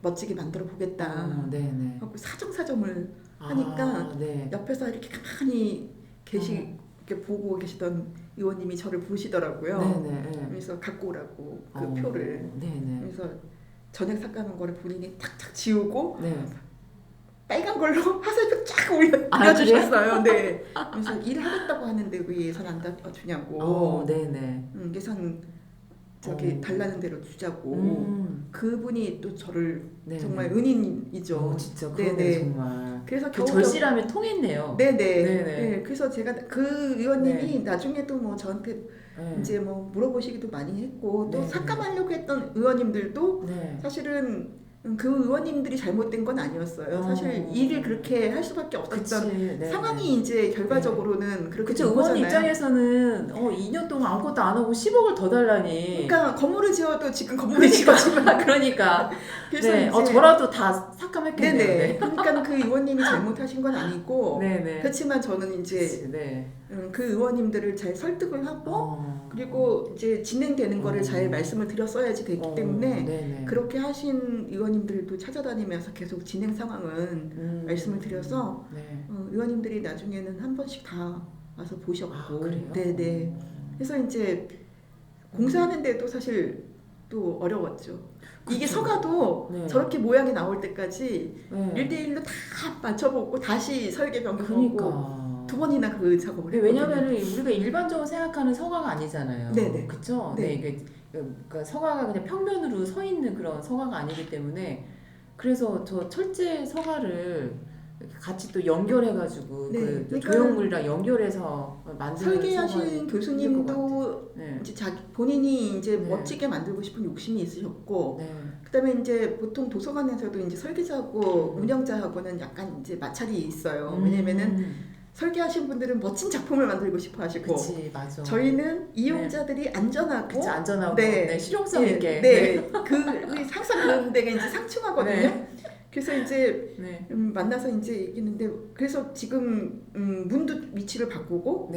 [SPEAKER 2] 멋지게 만들어 보겠다
[SPEAKER 1] 네네.
[SPEAKER 2] 하고 사정사정을 하니까
[SPEAKER 1] 네.
[SPEAKER 2] 옆에서 이렇게 가만히 이렇게 보고 계시던 의원님이 저를 부르시더라고요.
[SPEAKER 1] 네네.
[SPEAKER 2] 그래서 갖고 오라고 그 표를.
[SPEAKER 1] 네네.
[SPEAKER 2] 그래서 전액 삭감한 거를 본인이 탁탁 지우고
[SPEAKER 1] 네.
[SPEAKER 2] 빨간 걸로 화살표 쫙 올려주셨어요. 네. 그래서 일하겠다고 하는데 왜 예산 안 주냐고.
[SPEAKER 1] 네네.
[SPEAKER 2] 예산 저기 달라는 대로 주자고. 그분이 또 저를
[SPEAKER 1] 네네.
[SPEAKER 2] 정말 은인이죠.
[SPEAKER 1] 진짜 그러네 정말.
[SPEAKER 2] 그래서
[SPEAKER 1] 그 절실함이 통했네요.
[SPEAKER 2] 네네.
[SPEAKER 1] 네네.
[SPEAKER 2] 네. 그래서 제가 그 의원님이 나중에도 뭐 저한테
[SPEAKER 1] 네.
[SPEAKER 2] 이제 뭐 물어보시기도 많이 했고 또
[SPEAKER 1] 네.
[SPEAKER 2] 삭감하려고 했던 의원님들도
[SPEAKER 1] 네.
[SPEAKER 2] 사실은 그 의원님들이 잘못된 건 아니었어요. 사실 일을 그렇게 할 수밖에 없었던 상황이 이제 결과적으로는 그렇게
[SPEAKER 1] 그쵸. 의원 입장에서는 2년 동안 아무것도 안 하고 10억을 더 달라니.
[SPEAKER 2] 그러니까 건물을 지어도 지금 건물을 지었지만
[SPEAKER 1] 그러니까
[SPEAKER 2] 그래서
[SPEAKER 1] 네. 저라도 다 삭감했겠네요.
[SPEAKER 2] 네네.
[SPEAKER 1] 네.
[SPEAKER 2] 그러니까 그 의원님이 잘못하신 건 아니고
[SPEAKER 1] 네네.
[SPEAKER 2] 그렇지만 저는 이제
[SPEAKER 1] 네.
[SPEAKER 2] 그 의원님들을 잘 설득을 하고 그리고 이제 진행되는 거를 잘 말씀을 드렸어야지 됐기 때문에
[SPEAKER 1] 네네.
[SPEAKER 2] 그렇게 하신 의원님들도 찾아다니면서 계속 진행 상황은 말씀을 드려서 의원님들이 나중에는 한 번씩 다 와서 보셨고 네네. 그래서 이제 공사하는데도 사실 또 어려웠죠. 이게 서가도 저렇게 모양이 나올 때까지 1대1로 다 맞춰보고 다시 설계 변경하고 두 번이나 그 작업을 했거든요.
[SPEAKER 1] 왜냐면은 우리가 일반적으로 생각하는 서가가 아니잖아요.
[SPEAKER 2] 네네.
[SPEAKER 1] 그쵸? 네. 이게 그러니까 서가가 그냥 평면으로 서 있는 그런 서가가 아니기 때문에 그래서 저 철제 서가를 같이 또 연결해가지고 그 조형물이랑 연결해서 만드는
[SPEAKER 2] 설계하신 교수님도 이제 본인이 이제 멋지게 만들고 싶은 욕심이 있으셨고 그다음에 이제 보통 도서관에서도 이제 설계자하고 운영자하고는 약간 이제 마찰이 있어요. 왜냐면은 설계하신 분들은 멋진 작품을 만들고 싶어 하시고
[SPEAKER 1] 그치, 맞아.
[SPEAKER 2] 저희는 이용자들이 안전하고
[SPEAKER 1] 안전하고 실용성 있게
[SPEAKER 2] 그 항상 그런 데가 이제 상충하거든요. 그래서 이제 만나서 이제 얘기했는데 그래서 지금 문도 위치를 바꾸고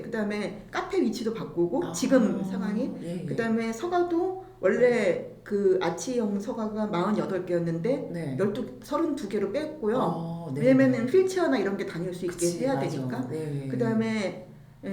[SPEAKER 2] 그다음에 카페 위치도 바꾸고 지금 상황이 그다음에 서가도 원래 그 아치형 서가가 48개였는데 32개로 뺐고요. 왜냐면은 휠체어나 이런 게 다닐 수 있게 해야 되니까. 그다음에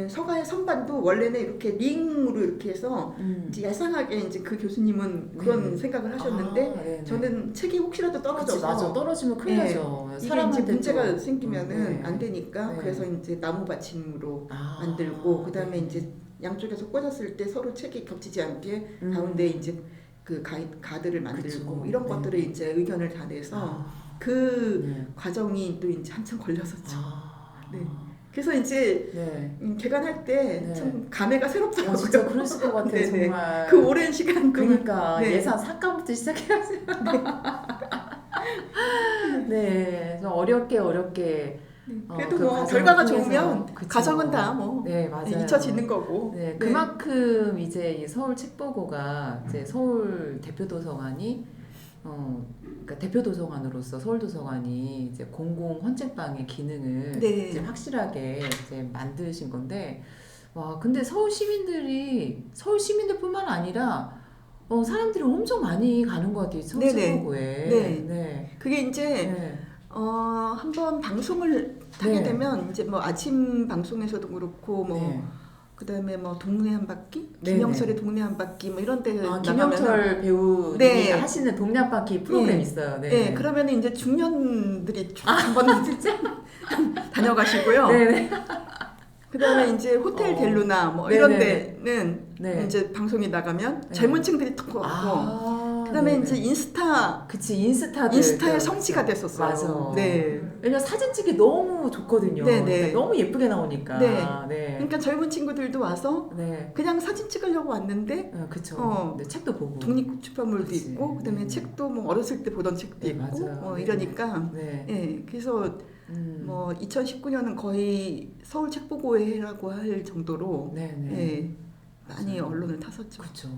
[SPEAKER 2] 서가의 선반도 원래는 이렇게 링으로 이렇게 해서 이제 야상하게 이제 그 교수님은 그런 생각을 하셨는데 저는 책이 혹시라도 떨어져서
[SPEAKER 1] 떨어지면 큰일 나죠.
[SPEAKER 2] 이게 이제 문제가 생기면은 안 되니까 그래서 이제 나무 받침으로 만들고 그다음에 이제 양쪽에서 꽂았을 때 서로 책이 겹치지 않게 가운데 이제 그 가드를 만들고 이런 것들을 이제 의견을 다 내서 그 과정이 또 이제 한참 걸렸었죠. 그래서 이제 개관할 때 참 감회가 새롭더라고요.
[SPEAKER 1] 진짜 그랬을 것 같아요. 정말
[SPEAKER 2] 그 오랜 시간
[SPEAKER 1] 그러니까 예산 삭감부터 시작해가지고 그래서 어렵게
[SPEAKER 2] 그래도 뭐 결과가 좋으면 가정은 다 뭐 잊혀지는 거고.
[SPEAKER 1] 그만큼 이제 이 서울 책보고가 이제 서울 대표도서관이 그러니까 대표도서관으로서 서울도서관이 이제 공공 헌책방의 기능을 이제 확실하게 이제 만드신 건데 와 근데 서울 시민들뿐만 아니라 사람들이 엄청 많이 가는 것 같아요. 서울 책보고에.
[SPEAKER 2] 그게 이제 한번 방송을 하게 되면 이제 뭐 아침 방송에서도 그렇고 뭐 그다음에 뭐 동네 한 바퀴, 김영철의 동네 한 바퀴 뭐 이런 데
[SPEAKER 1] 김영철 배우님이 하시는 동네 한 바퀴 프로그램 있어요.
[SPEAKER 2] 그러면 이제 중년들이 한번 다녀가시고요. 그다음에 이제 호텔 델루나 뭐 이런 데는 이제 방송이 나가면 젊은 층들이 턱 오고 그다음에 이제 인스타의 성지가 됐었어요.
[SPEAKER 1] 맞아. 왜냐면 사진 찍기 너무 좋거든요. 그러니까 너무 예쁘게 나오니까.
[SPEAKER 2] 그러니까 젊은 친구들도 와서 그냥 사진 찍으려고 왔는데
[SPEAKER 1] 책도 보고
[SPEAKER 2] 독립출판물도 있고 그다음에 책도 뭐 어렸을 때 보던 책도 있고 이러니까 그래서 뭐 2019년은 거의 서울 책보고회라고 할 정도로 많이 언론을 탔었죠.
[SPEAKER 1] 그렇죠.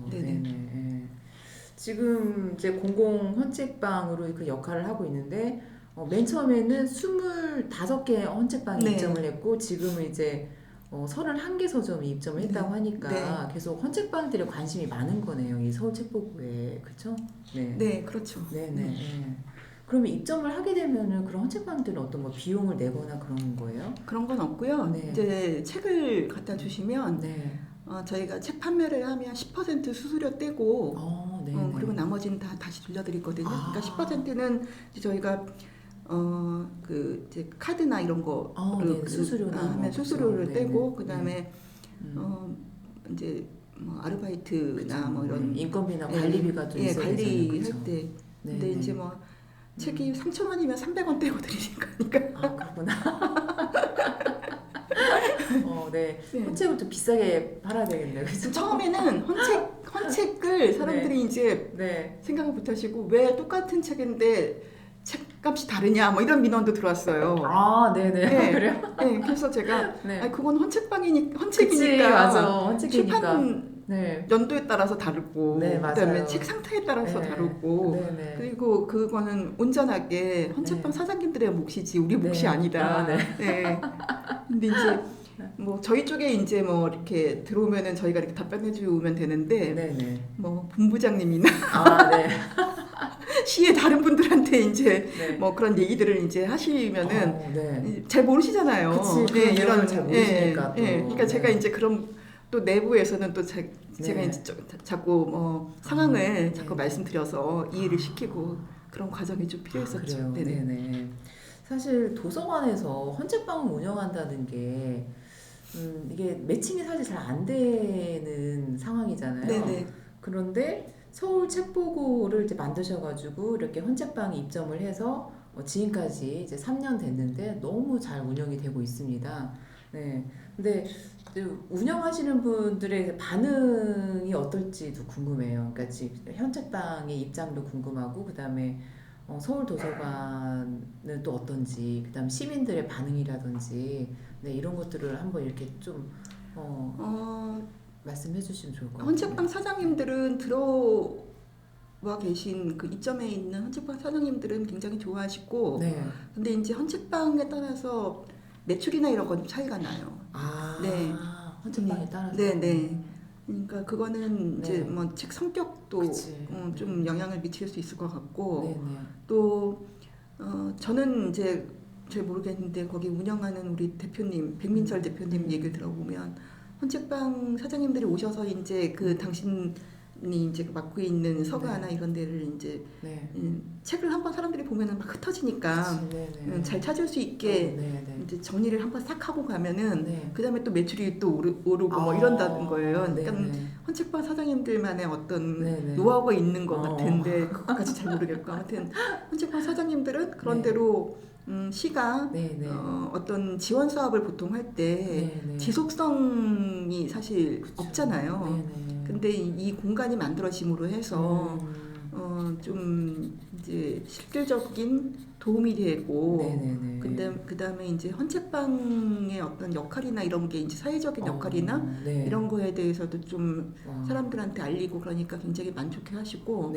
[SPEAKER 1] 지금 이제 공공 헌책방으로 그 역할을 하고 있는데 맨 처음에는 25개 헌책방이
[SPEAKER 2] 네.
[SPEAKER 1] 입점을 했고 지금은 이제 31개 서점이 입점을 했다고 하니까
[SPEAKER 2] 네.
[SPEAKER 1] 계속 헌책방들의 관심이 많은 거네요. 이 서울책보고에. 그렇죠? 네.
[SPEAKER 2] 네, 그렇죠.
[SPEAKER 1] 네네. 그러면 입점을 하게 되면은 그런 헌책방들은 어떤 뭐 비용을 내거나 그런 거예요?
[SPEAKER 2] 그런 건 없고요.
[SPEAKER 1] 네.
[SPEAKER 2] 이제 책을 갖다 주시면
[SPEAKER 1] 네.
[SPEAKER 2] 저희가 책 판매를 하면 10% 수수료 떼고 그리고 나머지는 다 다시 돌려드리거든요. 그러니까 10%는 저희가 그 이제 카드나 이런 거를
[SPEAKER 1] 네. 수수료나
[SPEAKER 2] 하면 수수료를
[SPEAKER 1] 그렇죠.
[SPEAKER 2] 떼고 그다음에 이제 뭐 아르바이트나
[SPEAKER 1] 그쵸.
[SPEAKER 2] 뭐 이런
[SPEAKER 1] 인건비나 관리비가 좀 있어야
[SPEAKER 2] 관리할 때. 근데 이제 뭐 책이 3,000원이면 300원 떼고 드리니까.
[SPEAKER 1] 아, 그렇구나. 네. 헌책을 좀 비싸게 팔아야 되겠네요. 그죠?
[SPEAKER 2] 처음에는 헌책을 사람들이 이제 생각을 못 하시고 왜 똑같은 책인데 책값이 다르냐 뭐 이런 민원도 들어왔어요.
[SPEAKER 1] 아, 네네.
[SPEAKER 2] 네.
[SPEAKER 1] 그래요?
[SPEAKER 2] 네, 그래서 제가 그건 헌책이니까
[SPEAKER 1] 그치, 맞아. 헌책이니까.
[SPEAKER 2] 출판 연도에 따라서 다르고 그다음에 책 상태에 따라서 다르고 그리고 그거는 온전하게 헌책방 사장님들의 몫이지 우리 몫이 아니다. 네. 근데 이제 뭐 저희 쪽에 이제 뭐 이렇게 들어오면은 저희가 이렇게 답변해 주면 되는데 뭐 본부장님이나 시의 다른 분들한테 이제 뭐 그런 얘기들을 이제 하시면은 잘 모르시잖아요.
[SPEAKER 1] 그치, 이런 잘 모르시니까.
[SPEAKER 2] 그러니까 제가 이제 그런 또 내부에서는 또 제가 이제 자꾸 뭐 상황을 자꾸 말씀드려서 이해를 시키고 그런 과정이 좀 필요했었죠.
[SPEAKER 1] 네네. 사실 도서관에서 헌책방을 운영한다는 게 이게 매칭이 사실 잘 안 되는 상황이잖아요.
[SPEAKER 2] 네네.
[SPEAKER 1] 그런데 서울 책보고를 이제 만드셔가지고 이렇게 헌책방에 입점을 해서 지금까지 이제 3년 됐는데 너무 잘 운영이 되고 있습니다. 네. 근데 운영하시는 분들의 반응이 어떨지도 궁금해요. 그러니까 지금 헌책방의 입장도 궁금하고 그다음에 서울 도서관은 또 어떤지, 그다음 시민들의 반응이라든지, 이런 것들을 한번 이렇게 좀 말씀해 주시면 좋을 것 같아요.
[SPEAKER 2] 헌책방 사장님들은 들어와 계신 그 입점에 있는 헌책방 사장님들은 굉장히 좋아하시고, 근데 이제 헌책방에 따라서 매출이나 이런 건 좀 차이가 나요.
[SPEAKER 1] 헌책방에 따라서.
[SPEAKER 2] 그러니까 그거는 이제 뭐 책 성격도 좀 영향을 미칠 수 있을 것 같고 또 저는 이제 잘 모르겠는데 거기 운영하는 우리 대표님 백민철 대표님 얘기를 들어보면 헌책방 사장님들이 오셔서 이제 그 당신이 이제 맡고 있는 서가나 이런 데를 이제 책을 한번 사람들이 보면은 막 흩어지니까 잘 찾을 수 있게 이제 정리를 한번 싹 하고 가면은 그 다음에 또 매출이 또 오르고 뭐 이런다는 거예요. 그러니까 헌책방 사장님들만의 어떤 노하우가 있는 것 같은데 그것까지 잘 모르겠고 아무튼 헌책방 사장님들은 그런 대로 시가 어떤 지원 사업을 보통 할 때 지속성이 사실 없잖아요. 근데 이 공간이 만들어짐으로 해서 좀 이제 실질적인 도움이 되고 그다음에 이제 헌책방의 어떤 역할이나 이런 게 이제 사회적인 역할이나 이런 거에 대해서도 좀 사람들한테 알리고 그러니까 굉장히 만족해 하시고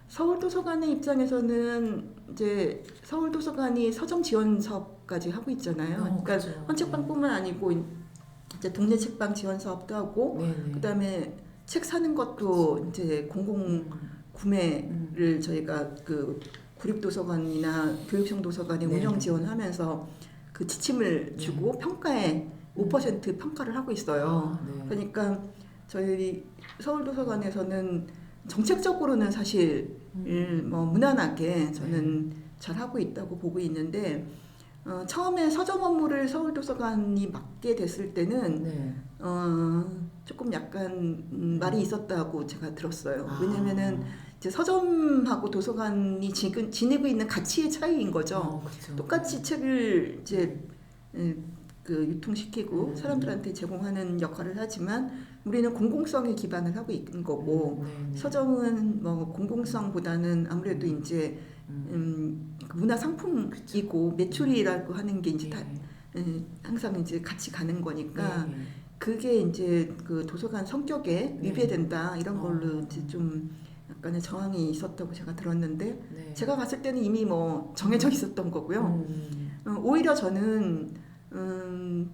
[SPEAKER 2] 서울도서관의 입장에서는 이제 서울도서관이 서점 지원 사업까지 하고 있잖아요. 그러니까 헌책방뿐만 아니고 이제 동네 책방 지원 사업도 하고 그다음에 책 사는 것도 이제 공공 구매를 저희가 그 구립도서관이나 교육청 도서관에 운영 지원하면서 그 지침을 주고 평가에 5% 평가를 하고 있어요. 그러니까 저희 서울도서관에서는 정책적으로는 사실 뭐 무난하게 저는 잘 하고 있다고 보고 있는데 처음에 서점 업무를 서울도서관이 맡게 됐을 때는 조금 약간 말이 있었다고 제가 들었어요. 왜냐면은 이제 서점하고 도서관이 지금 지니고 있는 가치의 차이인 거죠. 똑같이 책을 이제 그 유통시키고 사람들한테 제공하는 역할을 하지만 우리는 공공성에 기반을 하고 있는 거고 서점은 뭐 공공성보다는 아무래도 이제 문화 상품이고 매출이라고 하는 게 이제 다 항상 이제 같이 가는 거니까 그게 이제 그 도서관 성격에 위배된다 이런 걸로 이제 좀 약간의 저항이 있었다고 제가 들었는데
[SPEAKER 1] 네.
[SPEAKER 2] 제가 갔을 때는 이미 뭐 정해져 있었던 거고요. 오히려 저는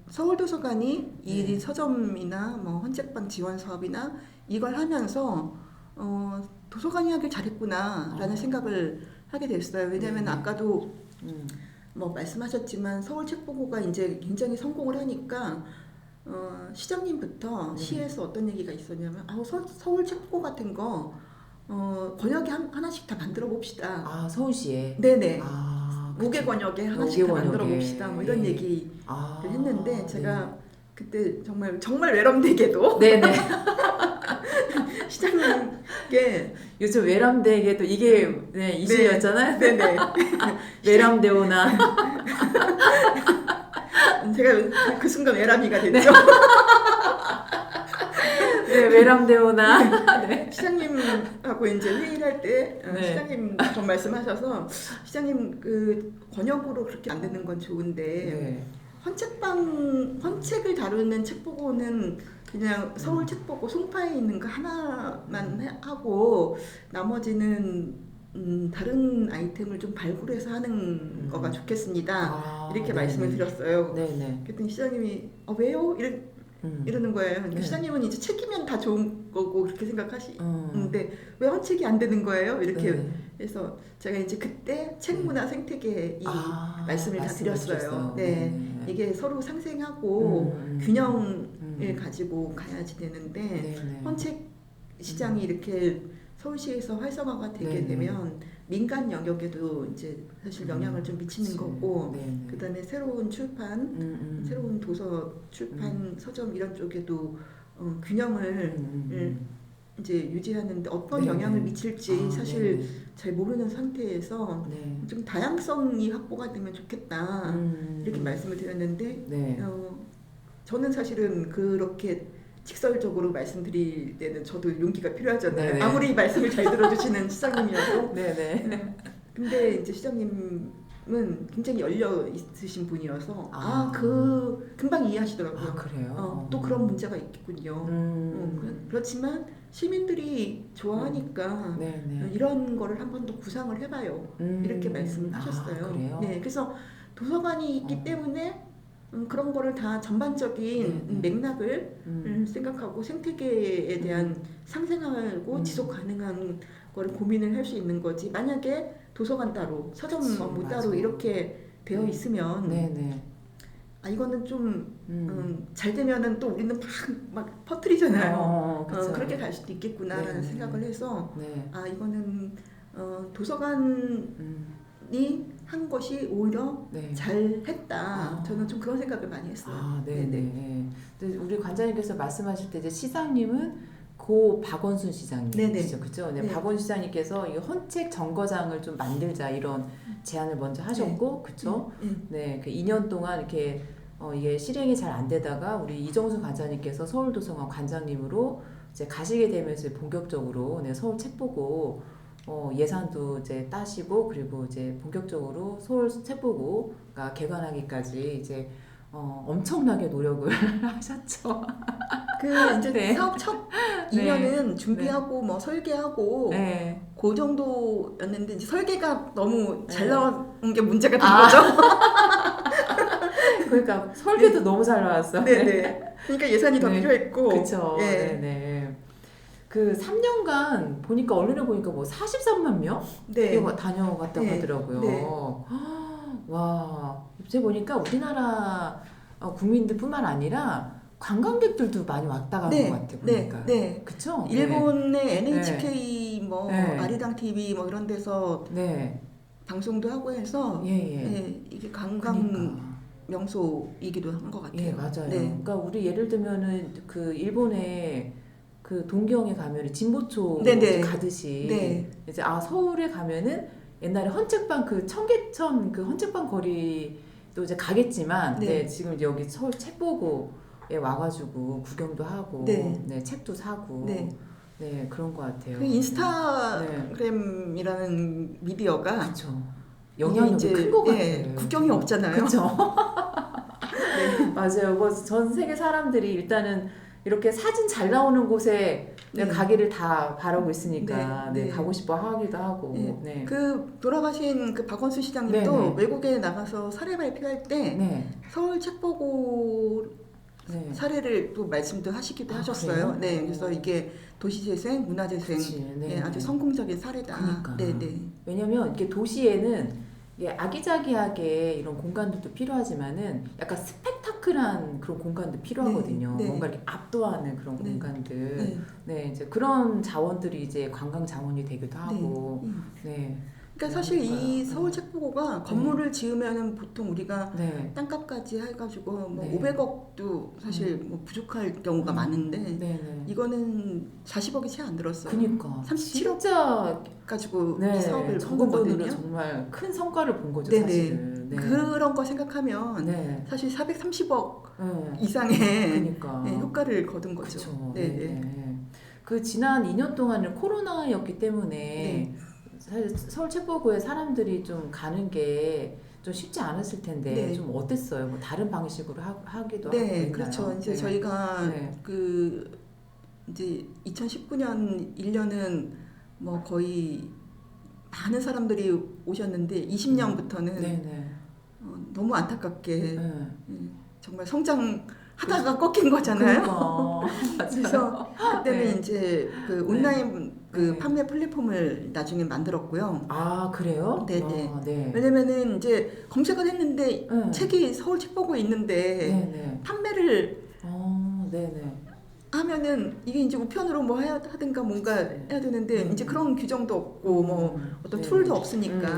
[SPEAKER 2] 서울도서관이 이
[SPEAKER 1] 네.
[SPEAKER 2] 서점이나 뭐 헌책방 지원 사업이나 이걸 하면서 도서관이 하길 잘했구나라는 생각을 하게 됐어요. 왜냐하면 아까도 뭐 말씀하셨지만 서울 책보고가 이제 굉장히 성공을 하니까 시장님부터 시에서 어떤 얘기가 있었냐면 서울 책보고 같은 거 권역에 하나씩 다 만들어 봅시다.
[SPEAKER 1] 아, 서울시에?
[SPEAKER 2] 네네.
[SPEAKER 1] 아,
[SPEAKER 2] 무게 권역에 하나씩 다 만들어 봅시다. 뭐 이런
[SPEAKER 1] 예.
[SPEAKER 2] 얘기를 했는데 제가
[SPEAKER 1] 네.
[SPEAKER 2] 그때 정말 외람되게도
[SPEAKER 1] 네네.
[SPEAKER 2] 시장님께
[SPEAKER 1] 요즘 외람되게도 이게 네, 이슈였잖아요.
[SPEAKER 2] 네네.
[SPEAKER 1] 외람되오나.
[SPEAKER 2] 제가 그 순간 외람이가 됐죠.
[SPEAKER 1] 네, 외람되오나. 네.
[SPEAKER 2] 시장님하고 이제 회의를 할 때
[SPEAKER 1] 네.
[SPEAKER 2] 시장님 좀 말씀하셔서 시장님 그 권역으로 그렇게 안 되는 건 좋은데
[SPEAKER 1] 네.
[SPEAKER 2] 헌책을 다루는 책보고는 그냥 서울 책보고 송파에 있는 거 하나만 하고 나머지는 다른 아이템을 좀 발굴해서 하는 거가 좋겠습니다. 이렇게
[SPEAKER 1] 네네.
[SPEAKER 2] 말씀을 드렸어요.
[SPEAKER 1] 네네.
[SPEAKER 2] 그랬더니 시장님이 왜요? 이러는 거예요. 그러니까
[SPEAKER 1] 네.
[SPEAKER 2] 시장님은 이제 책이면 다 좋은 거고 그렇게 생각하시는데 왜 헌책이 안 되는 거예요? 이렇게
[SPEAKER 1] 네.
[SPEAKER 2] 해서 제가 이제 그때 책문화 생태계 이 말씀을 다
[SPEAKER 1] 말씀해
[SPEAKER 2] 드렸어요.
[SPEAKER 1] 주셨어요.
[SPEAKER 2] 네. 이게 서로 상생하고 균형을 가지고 가야지 되는데
[SPEAKER 1] 네네.
[SPEAKER 2] 헌책 시장이 이렇게 서울시에서 활성화가 되게
[SPEAKER 1] 네네.
[SPEAKER 2] 되면 민간 영역에도 이제 사실 영향을 좀 미치는 거고
[SPEAKER 1] 네네.
[SPEAKER 2] 그다음에 새로운 출판, 새로운 도서 출판, 서점 이런 쪽에도 균형을 이제 유지하는데 어떤
[SPEAKER 1] 네네.
[SPEAKER 2] 영향을 미칠지 사실
[SPEAKER 1] 네네.
[SPEAKER 2] 잘 모르는 상태에서
[SPEAKER 1] 네.
[SPEAKER 2] 좀 다양성이 확보가 되면 좋겠다 이렇게 말씀을 드렸는데
[SPEAKER 1] 네.
[SPEAKER 2] 저는 사실은 그렇게 직설적으로 말씀드릴 때는 저도 용기가 필요하잖아요.
[SPEAKER 1] 네네.
[SPEAKER 2] 아무리 말씀을 잘 들어주시는 시장님이어도.
[SPEAKER 1] 네네.
[SPEAKER 2] 근데 이제 시장님은 굉장히 열려 있으신 분이어서 금방 이해하시더라고요.
[SPEAKER 1] 그래요?
[SPEAKER 2] 또 그런 문제가 있겠군요. 그렇지만 시민들이 좋아하니까
[SPEAKER 1] 네네.
[SPEAKER 2] 이런 거를 한 번 더 구상을 해봐요. 이렇게 말씀을 하셨어요.
[SPEAKER 1] 그래요?
[SPEAKER 2] 네, 그래서 도서관이 있기 때문에 그런 거를 다 전반적인 맥락을 생각하고 생태계에 대한 상생하고 지속 가능한 거를 고민을 할 수 있는 거지. 만약에 도서관 따로, 서점 뭐 따로 이렇게 되어 있으면
[SPEAKER 1] 네네.
[SPEAKER 2] 이거는 좀 잘 되면은 또 우리는 막 퍼뜨리잖아요. 그렇게 갈 수도 있겠구나라는 생각을 해서 이거는 도서관이 한 것이 오히려 잘했다. 저는 좀 그런 생각을 많이 했어요.
[SPEAKER 1] 네네. 우리 관장님께서 말씀하실 때 이제 시장님은 고 박원순 시장님이시죠, 그렇죠? 네, 박원순 시장님께서 이 헌책 정거장을 좀 만들자 이런 제안을 먼저 하셨고, 그렇죠? 네, 그 2년 동안 이렇게 이게 실행이 잘 안 되다가 우리 이정수 관장님께서 서울도서관 관장님으로 이제 가시게 되면서 본격적으로 서울 책보고 예산도 이제 따시고 그리고 이제 본격적으로 서울 책보고가 개관하기까지 이제 엄청나게 노력을 하셨죠.
[SPEAKER 2] 그 이제 사업 첫 2년은 준비하고 뭐 설계하고 그 정도였는데 이제 설계가 너무 잘 나온 게 문제가 된 거죠.
[SPEAKER 1] 그러니까 설계도 너무 잘 나왔어.
[SPEAKER 2] 네네. 그러니까 예산이 더 필요했고.
[SPEAKER 1] 그렇죠. 네네. 그 3년간 보니까 언론에 보니까 뭐 43만 명 다녀갔다고 하더라고요. 와, 제가 보니까 우리나라 국민들뿐만 아니라 관광객들도 많이 왔다 가는 것 같아요. 보니까. 그렇죠.
[SPEAKER 2] 일본의 NHK 뭐 아리랑 TV 뭐 이런 데서 방송도 하고 해서 이게 관광 명소이기도 한 것 같아요.
[SPEAKER 1] 맞아요. 그러니까 우리 예를 들면은 그 일본에 그 동경에 가면 진보초 가듯이 이제 서울에 가면은 옛날에 헌책방 그 청계천 그 헌책방 거리도 이제 가겠지만 지금 이제 여기 서울 책보고에 와가지고 구경도 하고 책도 사고 그런 것 같아요.
[SPEAKER 2] 그 인스타그램이라는 미디어가
[SPEAKER 1] 그렇죠. 영향력이 큰 것 같아요.
[SPEAKER 2] 국경이 없잖아요.
[SPEAKER 1] 그렇죠. 맞아요. 전 세계 사람들이 일단은 이렇게 사진 잘 나오는 곳에
[SPEAKER 2] 네.
[SPEAKER 1] 가기를 다 바라고 있으니까
[SPEAKER 2] 네.
[SPEAKER 1] 가고 싶어 하기도 하고.
[SPEAKER 2] 네.
[SPEAKER 1] 네.
[SPEAKER 2] 그 돌아가신 그 박원순 시장님도
[SPEAKER 1] 네.
[SPEAKER 2] 외국에 나가서 사례 발표할 때 서울 책보고 사례를 또 말씀도 하시기도 하셨어요. 네, 그래서 이게 도시재생, 문화재생 아주 성공적인 사례다.
[SPEAKER 1] 그러니까.
[SPEAKER 2] 네.
[SPEAKER 1] 왜냐면 이렇게 도시에는 이게 아기자기하게 이런 공간들도 필요하지만은 약간 스펙타클한 그런 공간도 필요하거든요. 뭔가 이렇게 압도하는 그런 공간들. 이제 그런 자원들이 이제 관광 자원이 되기도 하고.
[SPEAKER 2] 그러니까 사실 이 서울 책보고가 건물을 지으면은 보통 우리가 땅값까지 해가지고 뭐 500억도 사실 뭐 부족할 경우가 많은데 이거는 40억이 채 안 들었어요.
[SPEAKER 1] 그러니까
[SPEAKER 2] 37억
[SPEAKER 1] 진짜
[SPEAKER 2] 가지고 이 사업을
[SPEAKER 1] 적은 돈으로
[SPEAKER 2] 거든요.
[SPEAKER 1] 정말 큰 성과를 본 거죠, 사실은.
[SPEAKER 2] 그런 거 생각하면 사실 430억 이상의 효과를 거둔 거죠.
[SPEAKER 1] 그쵸. 그 지난 2년 동안은 코로나였기 때문에 사실 서울 책보고에 사람들이 좀 가는 게 좀 쉽지 않았을 텐데 좀 어땠어요? 뭐 다른 방식으로 하기도 하고 그랬나요?
[SPEAKER 2] 그렇죠. 이제 저희가 그 이제 2019년 1년은 뭐 거의 많은 사람들이 오셨는데 20년부터는 너무 안타깝게 정말 성장하다가 꺾인 거잖아요. 그래서 그때는 이제 그 온라인 그 판매 플랫폼을 나중에 만들었고요.
[SPEAKER 1] 아, 그래요?
[SPEAKER 2] 네네. 왜냐면은 이제 검색을 했는데 책이 서울 책보고에 있는데 판매를 하면은 이게 이제 우편으로 뭐 해야 하든가 뭔가 해야 되는데 이제 그런 규정도 없고 뭐 어떤 툴도 없으니까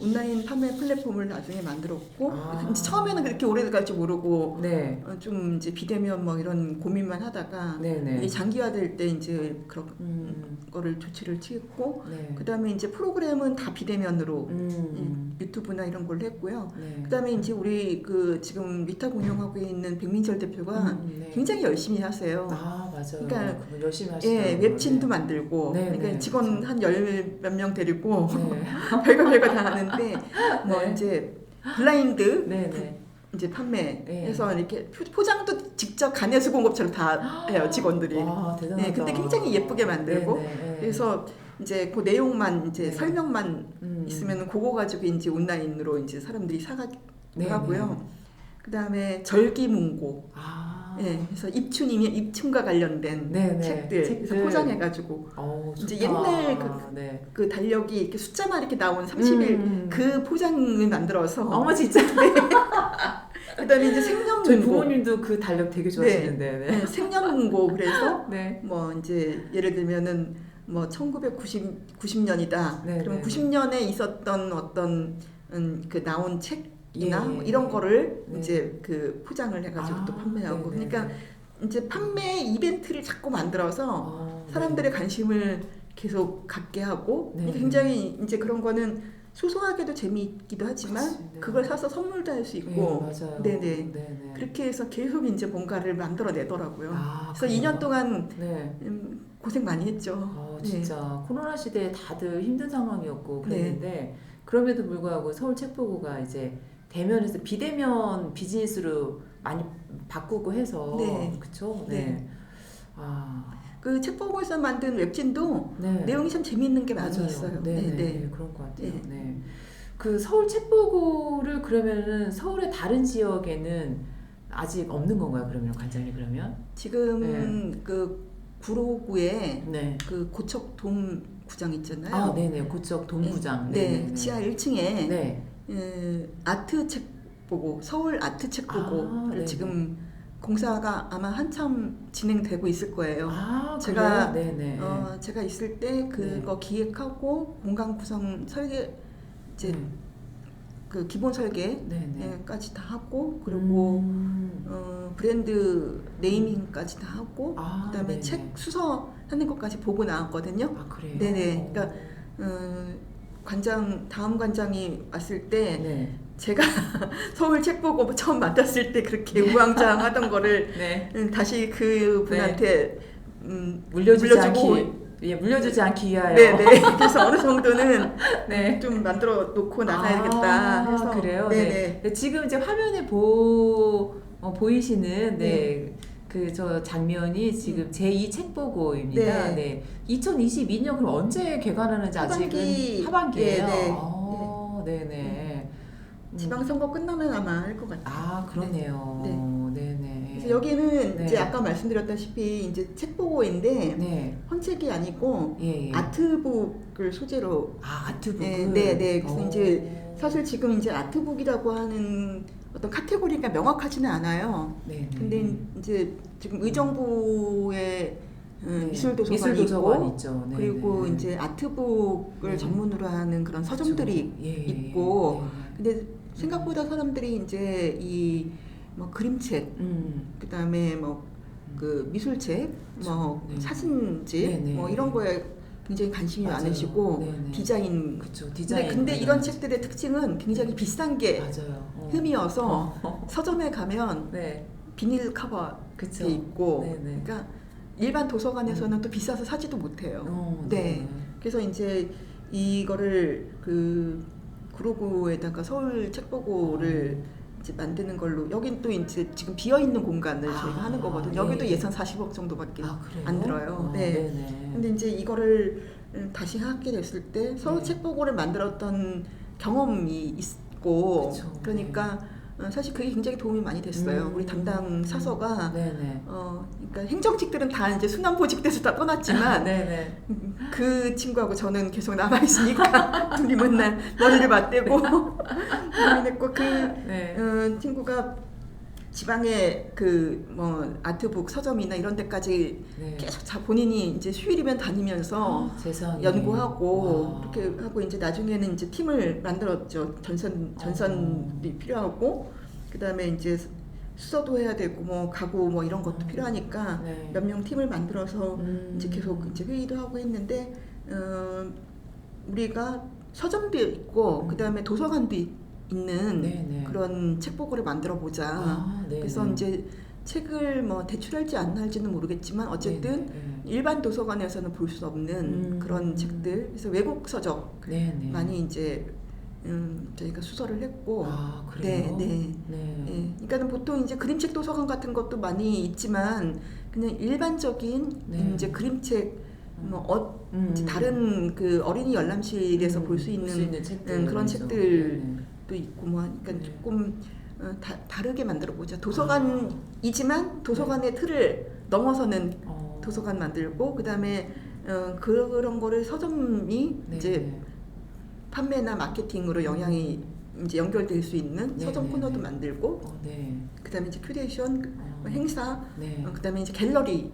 [SPEAKER 2] 온라인 판매 플랫폼을 나중에 만들었고 이제 처음에는 그렇게 오래 갈 줄 모르고 좀 이제 비대면 뭐 이런 고민만 하다가 이게 장기화될 때 이제 그런 거를 조치를 취했고 그다음에 이제 프로그램은 다 비대면으로 유튜브나 이런 걸로 했고요. 그다음에 이제 우리 그 지금 위탁 운영하고 있는 백민철 대표가 굉장히 열심히 하세요.
[SPEAKER 1] 아, 맞아요.
[SPEAKER 2] 그러니까
[SPEAKER 1] 열심히 하시더라고요.
[SPEAKER 2] 웹진도 만들고 그러니까 직원 한 열 몇 명 데리고 별거 다 하는데 뭐 이제 블라인드 이제 판매해서 이렇게 포장도 직접 가내수공업처럼 다 해요, 직원들이.
[SPEAKER 1] 와, 대단하다.
[SPEAKER 2] 근데 굉장히 예쁘게 만들고 그래서 이제 그 내용만 이제 설명만 있으면 그거 가지고 이제 온라인으로 이제 사람들이 사가기도 하고요. 그다음에 절기문고. 그래서 입춘이면 입춘과 관련된 책들 그래서 포장해가지고 이제 옛날 그 달력이 이렇게 숫자만 이렇게 나온 30일 그 포장을 만들어서
[SPEAKER 1] 어머 진짜.
[SPEAKER 2] 그다음에 이제 생년문고
[SPEAKER 1] 저희 부모님도 그 달력 되게 좋아하시는데
[SPEAKER 2] 생년문고 그래서 뭐 이제 예를 들면은 뭐 1990년이다 그러면 90년에 있었던 어떤 그 나온 책 이나 이런 거를 이제 그 포장을 해가지고 또 판매하고 그러니까 이제 판매 이벤트를 자꾸 만들어서 사람들의 관심을 계속 갖게 하고 굉장히 이제 그런 거는 소소하게도 재미있기도 하지만 그걸 사서 선물도 할 수 있고 그렇게 해서 계속 이제 뭔가를 만들어내더라고요. 그래서 2년 동안 고생 많이 했죠.
[SPEAKER 1] 진짜 코로나 시대에 다들 힘든 상황이었고 그랬는데 그럼에도 불구하고 서울 책보고가 이제 대면에서 비대면 비즈니스로 많이 바꾸고 해서 그렇죠.
[SPEAKER 2] 그 책보고에서 만든 웹진도 내용이 참 재미있는 게 많이 있어요.
[SPEAKER 1] 그런 것 같아요. 그 서울 책보고를 그러면은 서울의 다른 지역에는 아직 없는 건가요? 그러면 관장님 그러면?
[SPEAKER 2] 지금 그 구로구에 그 고척 돔구장 있잖아요.
[SPEAKER 1] 고척 돔구장.
[SPEAKER 2] 지하 1층에 아트 책보고 서울 아트 책보고를 지금 공사가 아마 한참 진행되고 있을 거예요. 제가 제가 있을 때 그거 기획하고 공간 구성 설계 이제 그 기본 설계까지 다 하고 그리고 브랜드 네이밍까지 다 하고 그다음에 책 수서하는 것까지 보고 나왔거든요.
[SPEAKER 1] 그래요?
[SPEAKER 2] 그러니까 다음 관장이 왔을 때 제가 서울 책보고 처음 만났을 때 그렇게 우왕좌왕하던 거를 다시 그 분한테
[SPEAKER 1] 물려주지 않기 위하여.
[SPEAKER 2] 그래서 어느 정도는 좀 만들어 놓고 나가야겠다 해서.
[SPEAKER 1] 그래요? 지금 이제 화면에 보이시는 그 저 장면이 지금 제2 책보고입니다.
[SPEAKER 2] 네.
[SPEAKER 1] 네. 2022년 그럼 언제 개관하는지 아직은 하반기예요.
[SPEAKER 2] 네.
[SPEAKER 1] 네네.
[SPEAKER 2] 지방선거 끝나면 아마 할 것 같아요.
[SPEAKER 1] 아 그러네요. 네네.
[SPEAKER 2] 그래서 여기는
[SPEAKER 1] 네.
[SPEAKER 2] 이제 아까 말씀드렸다시피 이제 책보고인데
[SPEAKER 1] 네.
[SPEAKER 2] 헌책이 아니고 아트북을 소재로.
[SPEAKER 1] 아트북을.
[SPEAKER 2] 네. 그래서 이제 사실 지금 이제 아트북이라고 하는 어떤 카테고리가 명확하지는 않아요.
[SPEAKER 1] 네.
[SPEAKER 2] 근데 이제 지금 의정부의 미술도서관이
[SPEAKER 1] 있죠. 네,
[SPEAKER 2] 그리고
[SPEAKER 1] 네.
[SPEAKER 2] 이제 아트북을 전문으로 하는 그런 서점들이 있고, 근데 생각보다 사람들이 이제 이 뭐 그림책, 그다음에 뭐 그 미술책, 뭐 사진집, 뭐 이런 거에 굉장히 관심이 많으시고 디자인. 근데 이런 책들의 특징은 굉장히 비싼 게 흠이어서 서점에 가면 비닐 커버 돼 있고, 그러니까 일반 도서관에서는 또 비싸서 사지도 못해요. 그래서 이제 이거를 그 구로구에다가 서울 책보고를 이제 만드는 걸로, 여긴 또 이제 지금 비어 있는 공간을 저희가 하는 거거든요. 여기도 예산 40억 정도밖에 안 들어요. 근데 이제 이거를 다시 하게 됐을 때 서울 책보고를 만들었던 경험이 있고, 그러니까 사실 그게 굉장히 도움이 많이 됐어요. 우리 담당 사서가 그러니까 행정직들은 다 이제 순환보직돼서 다 떠났지만 그 친구하고 저는 계속 남아 있으니까 둘이 맨날 머리를 맞대고 그랬고, 그 친구가 지방에 그 뭐 아트북 서점이나 이런 데까지 계속 본인이 이제 휴일이면 다니면서 연구하고 이렇게 하고, 이제 나중에는 이제 팀을 만들었죠. 전선이 필요하고, 그다음에 이제 수서도 해야 되고 뭐 가구 뭐 이런 것도 필요하니까 몇 명 팀을 만들어서 이제 계속 이제 회의도 하고 했는데, 우리가 서점도 있고 그다음에 도서관도 있는 그런 책보고를 만들어 보자. 그래서 이제 책을 뭐 대출할지 안 할지는 모르겠지만 어쨌든 일반 도서관에서는 볼 수 없는 그런 책들, 그래서 외국 서적 많이 이제 저희가 수서를 했고.
[SPEAKER 1] 그래요?
[SPEAKER 2] 그러니까 보통 이제 그림책 도서관 같은 것도 많이 있지만 그냥 일반적인 이제 그림책 이제 다른 그 어린이 열람실에서 볼 수 있는 그런 책들도 있고 뭐 하니까 조금 다르게 만들어 보자. 도서관이지만 도서관의 틀을 넘어서는 도서관 만들고, 그다음에 그런 거를 서점이 이제 판매나 마케팅으로 영향이 이제 연결될 수 있는 서점 코너도 만들고, 그다음에 이제 큐레이션, 행사, 그다음에 이제 갤러리.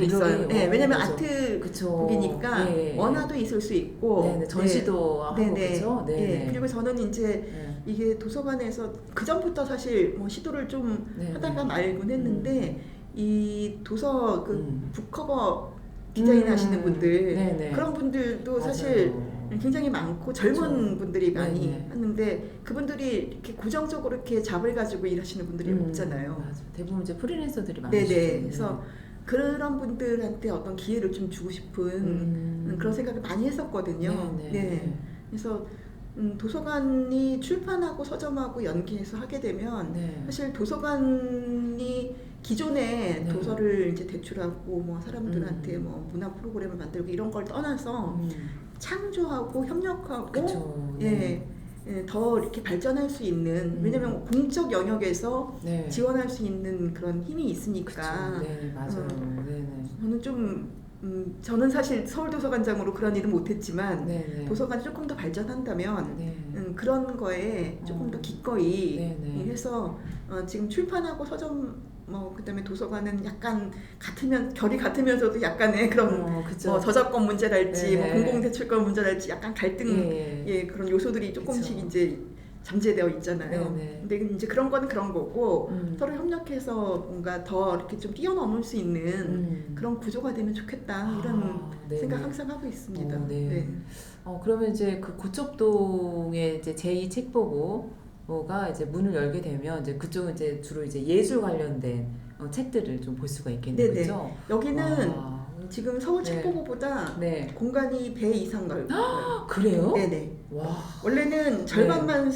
[SPEAKER 2] 있어요. 왜냐면 아트북이니까 원화도 있을 수 있고
[SPEAKER 1] 전시도 하고 그렇죠.
[SPEAKER 2] 그리고 저는 이제 이게 도서관에서 그 전부터 사실 뭐 시도를 좀 하다가 말곤 했는데, 이 도서 그 북커버 디자인 하시는 분들, 그런 분들도 사실 굉장히 많고 젊은 분들이 많이 하는데, 그분들이 이렇게 고정적으로 이렇게 잡을 가지고 일하시는 분들이 없잖아요.
[SPEAKER 1] 대부분 이제 프리랜서들이 많으시죠.
[SPEAKER 2] 그래서 그런 분들한테 어떤 기회를 좀 주고 싶은 그런 생각을 많이 했었거든요. 그래서 도서관이 출판하고 서점하고 연계해서 하게 되면 사실 도서관이 기존에 도서를 이제 대출하고 뭐 사람들한테 뭐 문화 프로그램을 만들고 이런 걸 떠나서 창조하고 협력하고 더 이렇게 발전할 수 있는, 왜냐면 공적 영역에서 지원할 수 있는 그런 힘이 있으니까.
[SPEAKER 1] 맞아요.
[SPEAKER 2] 저는 좀 저는 사실 서울도서관장으로 그런 일은 못했지만 도서관이 조금 더 발전한다면 그런 거에 조금 더 기꺼이 해서 지금 출판하고 서점 뭐 그다음에 도서관은 약간 결이 같으면서도 약간의 그런 뭐 저작권 문제랄지 뭐 공공대출권 문제랄지 약간 갈등 그런 요소들이 조금씩 이제 잠재되어 있잖아요. 근데 이제 그런 거는 그런 거고 서로 협력해서 뭔가 더 이렇게 좀 뛰어넘을 수 있는 그런 구조가 되면 좋겠다, 이런 생각 항상 하고 있습니다.
[SPEAKER 1] 그러면 이제 그 고척동에 이제 제2 책보고가 이제 문을 열게 되면 이제 그쪽은 이제 주로 이제 예술 관련된 책들을 좀 볼 수가 있겠네요. 그렇죠?
[SPEAKER 2] 여기는 지금 서울
[SPEAKER 1] 네.
[SPEAKER 2] 책보고보다
[SPEAKER 1] 네.
[SPEAKER 2] 공간이 배 이상 넓어요.
[SPEAKER 1] 그래요?
[SPEAKER 2] 네네.
[SPEAKER 1] 와.
[SPEAKER 2] 원래는 절반만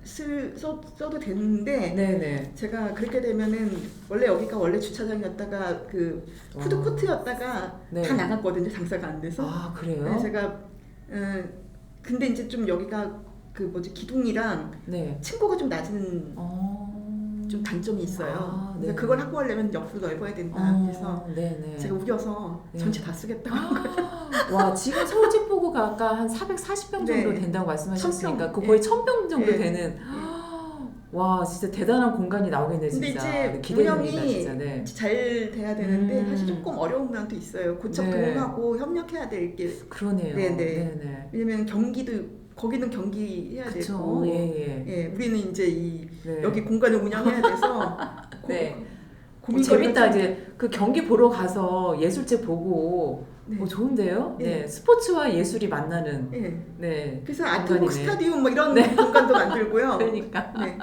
[SPEAKER 2] 써도 되는데
[SPEAKER 1] 네네.
[SPEAKER 2] 제가 그렇게 되면은 원래 여기가 원래 주차장이었다가 그 푸드코트였다가
[SPEAKER 1] 네.
[SPEAKER 2] 다 나갔거든요. 장사가 안 돼서.
[SPEAKER 1] 아 그래요?
[SPEAKER 2] 네, 제가 근데 이제 좀 여기가 그 뭐지 기둥이랑
[SPEAKER 1] 네.
[SPEAKER 2] 층고가 좀 낮은 좀 단점이 있어요. 그래서 그걸 확보하려면 옆으로 넓어야 된다. 그래서
[SPEAKER 1] 네네.
[SPEAKER 2] 제가 우겨서 전체 다 쓰겠다고 한 거예요.
[SPEAKER 1] 와 지금 서울 책보고가 아까 한 440평 정도
[SPEAKER 2] 네.
[SPEAKER 1] 된다고 말씀하셨으니까
[SPEAKER 2] 1000평.
[SPEAKER 1] 그 거의 1000평 정도
[SPEAKER 2] 네.
[SPEAKER 1] 되는 와 진짜 대단한 공간이 나오겠네 진짜.
[SPEAKER 2] 근데 이제
[SPEAKER 1] 기대됩니다
[SPEAKER 2] 운영이
[SPEAKER 1] 진짜. 네.
[SPEAKER 2] 잘 돼야 되는데 사실 조금 어려운 면도 있어요. 고척
[SPEAKER 1] 네.
[SPEAKER 2] 도움하고 협력해야 될 게.
[SPEAKER 1] 그러네요.
[SPEAKER 2] 네네.
[SPEAKER 1] 네네.
[SPEAKER 2] 왜냐면 경기도 거기는 경기해야
[SPEAKER 1] 그쵸.
[SPEAKER 2] 되고,
[SPEAKER 1] 예.
[SPEAKER 2] 예, 우리는 이제
[SPEAKER 1] 네.
[SPEAKER 2] 여기 공간을 운영해야 돼서
[SPEAKER 1] 네.
[SPEAKER 2] 고민거리가
[SPEAKER 1] 재밌다.
[SPEAKER 2] 좀-
[SPEAKER 1] 이제 그 경기 보러 가서 예술책 보고
[SPEAKER 2] 네.
[SPEAKER 1] 좋은데요?
[SPEAKER 2] 네.
[SPEAKER 1] 네. 스포츠와 예술이 만나는.
[SPEAKER 2] 예.
[SPEAKER 1] 네.
[SPEAKER 2] 그래서 아트북
[SPEAKER 1] 공간이네.
[SPEAKER 2] 스타디움 뭐 이런
[SPEAKER 1] 네.
[SPEAKER 2] 공간도 만들고요.
[SPEAKER 1] 그러니까.
[SPEAKER 2] 네.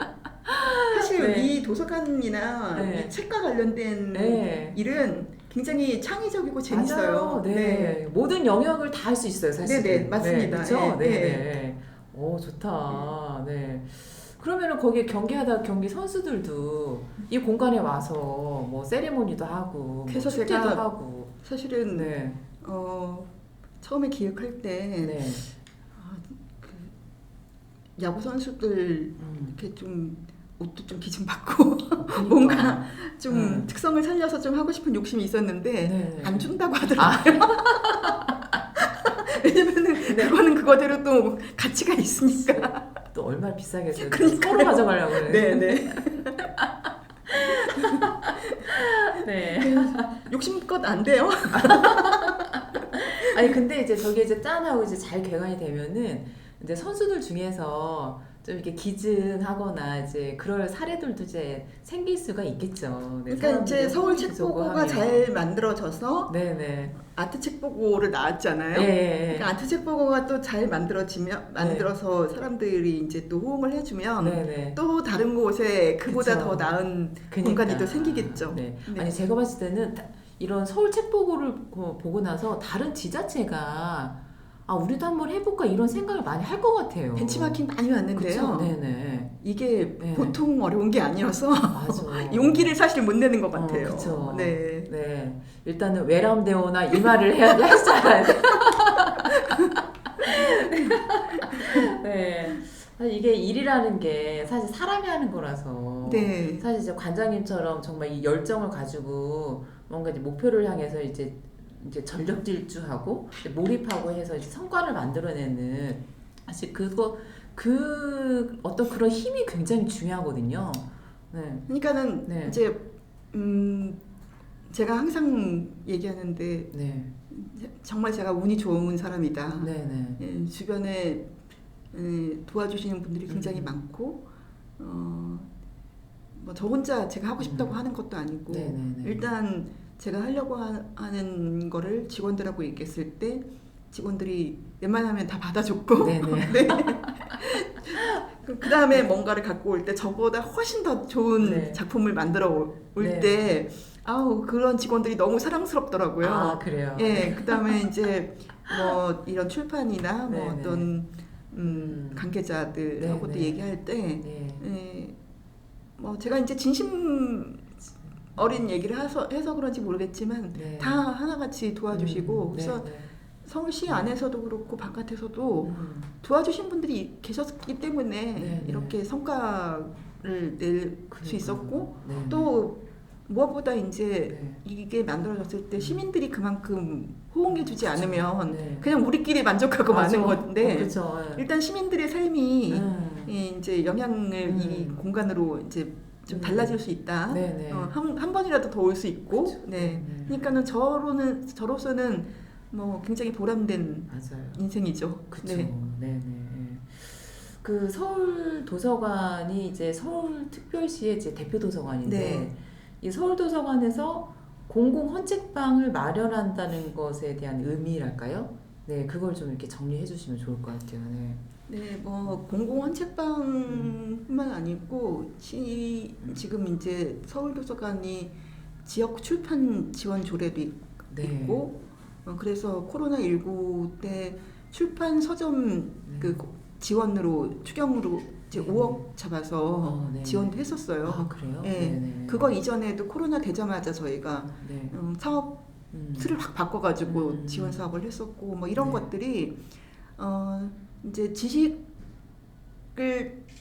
[SPEAKER 2] 사실
[SPEAKER 1] 네.
[SPEAKER 2] 이 도서관이나
[SPEAKER 1] 네.
[SPEAKER 2] 이 책과 관련된
[SPEAKER 1] 네.
[SPEAKER 2] 일은 굉장히 창의적이고 재밌어요.
[SPEAKER 1] 맞아요. 네. 모든 영역을 다 할 수 있어요, 사실.
[SPEAKER 2] 네네, 맞습니다.
[SPEAKER 1] 그렇죠?
[SPEAKER 2] 네,
[SPEAKER 1] 네. 오, 좋다. 네. 그러면은 거기 경기하다 경기 선수들도 이 공간에 와서 뭐 세리머니도 하고 뭐
[SPEAKER 2] 그래서
[SPEAKER 1] 축제도
[SPEAKER 2] 제가
[SPEAKER 1] 하고.
[SPEAKER 2] 사실은
[SPEAKER 1] 네.
[SPEAKER 2] 처음에 기획할 때
[SPEAKER 1] 네.
[SPEAKER 2] 야구 선수들
[SPEAKER 1] 음.
[SPEAKER 2] 이렇게 좀 옷도 좀 기증받고
[SPEAKER 1] 그러니까.
[SPEAKER 2] 뭔가 좀 특성을 살려서 좀 하고 싶은 욕심이 있었는데
[SPEAKER 1] 네.
[SPEAKER 2] 안 준다고 하더라고요. 왜냐면은 그거는 그거대로 또 가치가 있으니까.
[SPEAKER 1] 또 얼마나 비싸겠어요.
[SPEAKER 2] 그러니까요.
[SPEAKER 1] 서로 가져가려고 그래.
[SPEAKER 2] 네네.
[SPEAKER 1] 네.
[SPEAKER 2] 욕심껏 안 돼요.
[SPEAKER 1] 아니 근데 이제 저게 이제 짠하고 이제 잘 개관이 되면은 이제 선수들 중에서 좀 이렇게 기증하거나 이제 그럴 사례들도 이제 생길 수가 있겠죠. 네,
[SPEAKER 2] 그러니까 이제 서울 책보고가 잘 만들어져서
[SPEAKER 1] 네네.
[SPEAKER 2] 아트 책보고를 나왔잖아요.
[SPEAKER 1] 예.
[SPEAKER 2] 그러니까 아트 책보고가 또 잘 만들어서 사람들이 이제 또 호응을 해주면
[SPEAKER 1] 네네.
[SPEAKER 2] 또 다른 곳에 그보다
[SPEAKER 1] 그쵸.
[SPEAKER 2] 더 나은
[SPEAKER 1] 그러니까.
[SPEAKER 2] 공간이 또 생기겠죠.
[SPEAKER 1] 네.
[SPEAKER 2] 네.
[SPEAKER 1] 아니 제가 봤을 때는 이런 서울 책보고를 보고 나서 다른 지자체가 아 우리도 한번 해볼까 이런 생각을 많이 할 것 같아요.
[SPEAKER 2] 벤치마킹 많이 왔는데요.
[SPEAKER 1] 그쵸? 네네.
[SPEAKER 2] 이게
[SPEAKER 1] 네.
[SPEAKER 2] 보통 어려운 게 아니어서
[SPEAKER 1] 맞아.
[SPEAKER 2] 용기를 사실 못 내는 것 같아요.
[SPEAKER 1] 그쵸.
[SPEAKER 2] 네.
[SPEAKER 1] 네. 일단은 외람되오나 이 말을 해야지 할 줄 알아야 돼. 네. 사실 이게 일이라는 게 사실 사람이 하는 거라서.
[SPEAKER 2] 네.
[SPEAKER 1] 사실 이제 관장님처럼 정말 이 열정을 가지고 뭔가 이제 목표를 향해서 이제 전력 질주하고 이제 몰입하고 해서 이제 성과를 만들어내는 사실 그 어떤 그런 힘이 굉장히 중요하거든요. 네.
[SPEAKER 2] 그러니까는
[SPEAKER 1] 네.
[SPEAKER 2] 이제 제가 항상 얘기하는데
[SPEAKER 1] 네.
[SPEAKER 2] 정말 제가 운이 좋은 사람이다.
[SPEAKER 1] 네네.
[SPEAKER 2] 예, 주변에 도와주시는 분들이 굉장히 많고 뭐 저 혼자 제가 하고 싶다고 하는 것도 아니고
[SPEAKER 1] 네네네.
[SPEAKER 2] 일단 제가 하려고 하는 거를 직원들하고 얘기했을 때 직원들이 웬만하면 다 받아줬고
[SPEAKER 1] 네네.
[SPEAKER 2] 네. 그 다음에 뭔가를 갖고 올 때 저보다 훨씬 더 좋은
[SPEAKER 1] 네.
[SPEAKER 2] 작품을 만들어 올
[SPEAKER 1] 네.
[SPEAKER 2] 때 아우 그런 직원들이 너무 사랑스럽더라고요.
[SPEAKER 1] 아 그래요.
[SPEAKER 2] 예, 그 다음에 이제 뭐 이런 출판이나 뭐
[SPEAKER 1] 네네.
[SPEAKER 2] 어떤 관계자들하고도
[SPEAKER 1] 네네.
[SPEAKER 2] 얘기할 때,
[SPEAKER 1] 네.
[SPEAKER 2] 예, 뭐 제가 이제 진심 어린 얘기를 해서 그런지 모르겠지만
[SPEAKER 1] 네.
[SPEAKER 2] 다 하나같이 도와주시고 그래서
[SPEAKER 1] 네.
[SPEAKER 2] 서울시 안에서도 그렇고 바깥에서도 도와주신 분들이 계셨기 때문에
[SPEAKER 1] 네네.
[SPEAKER 2] 이렇게 성과를 낼 수 있었고
[SPEAKER 1] 네.
[SPEAKER 2] 또 무엇보다 이제
[SPEAKER 1] 네.
[SPEAKER 2] 이게 만들어졌을 때 시민들이 그만큼 호응해주지 않으면
[SPEAKER 1] 네.
[SPEAKER 2] 그냥 우리끼리 만족하고
[SPEAKER 1] 맞아.
[SPEAKER 2] 마는 건데
[SPEAKER 1] 그렇죠.
[SPEAKER 2] 일단 시민들의 삶이 이제 영향을 이 공간으로 이제 좀 달라질 수 있다.
[SPEAKER 1] 네네.
[SPEAKER 2] 한 번이라도 더 올 수 있고,
[SPEAKER 1] 그쵸.
[SPEAKER 2] 네. 그러니까는 저로서는 뭐 굉장히 보람된
[SPEAKER 1] 맞아요.
[SPEAKER 2] 인생이죠.
[SPEAKER 1] 그렇죠.
[SPEAKER 2] 네.
[SPEAKER 1] 네네. 그 서울 도서관이 이제 서울특별시의 이제 대표 도서관인데
[SPEAKER 2] 네.
[SPEAKER 1] 이 서울 도서관에서 공공 헌책방을 마련한다는 것에 대한 의미랄까요? 네, 그걸 좀 이렇게 정리해 주시면 좋을 것 같아요. 네.
[SPEAKER 2] 네, 뭐 공공한 책방뿐만 아니고 지금 이제 서울도서관이 지역 출판 지원 조례도 있고 그래서 코로나19 때 출판 서점 그 지원으로 추경으로 이제 5억 잡아서 지원도 했었어요.
[SPEAKER 1] 아, 그래요?
[SPEAKER 2] 네. 그거 이전에도 코로나 되자마자 저희가 사업 틀을 확 바꿔가지고 지원 사업을 했었고 뭐 이런 것들이 이제 지식을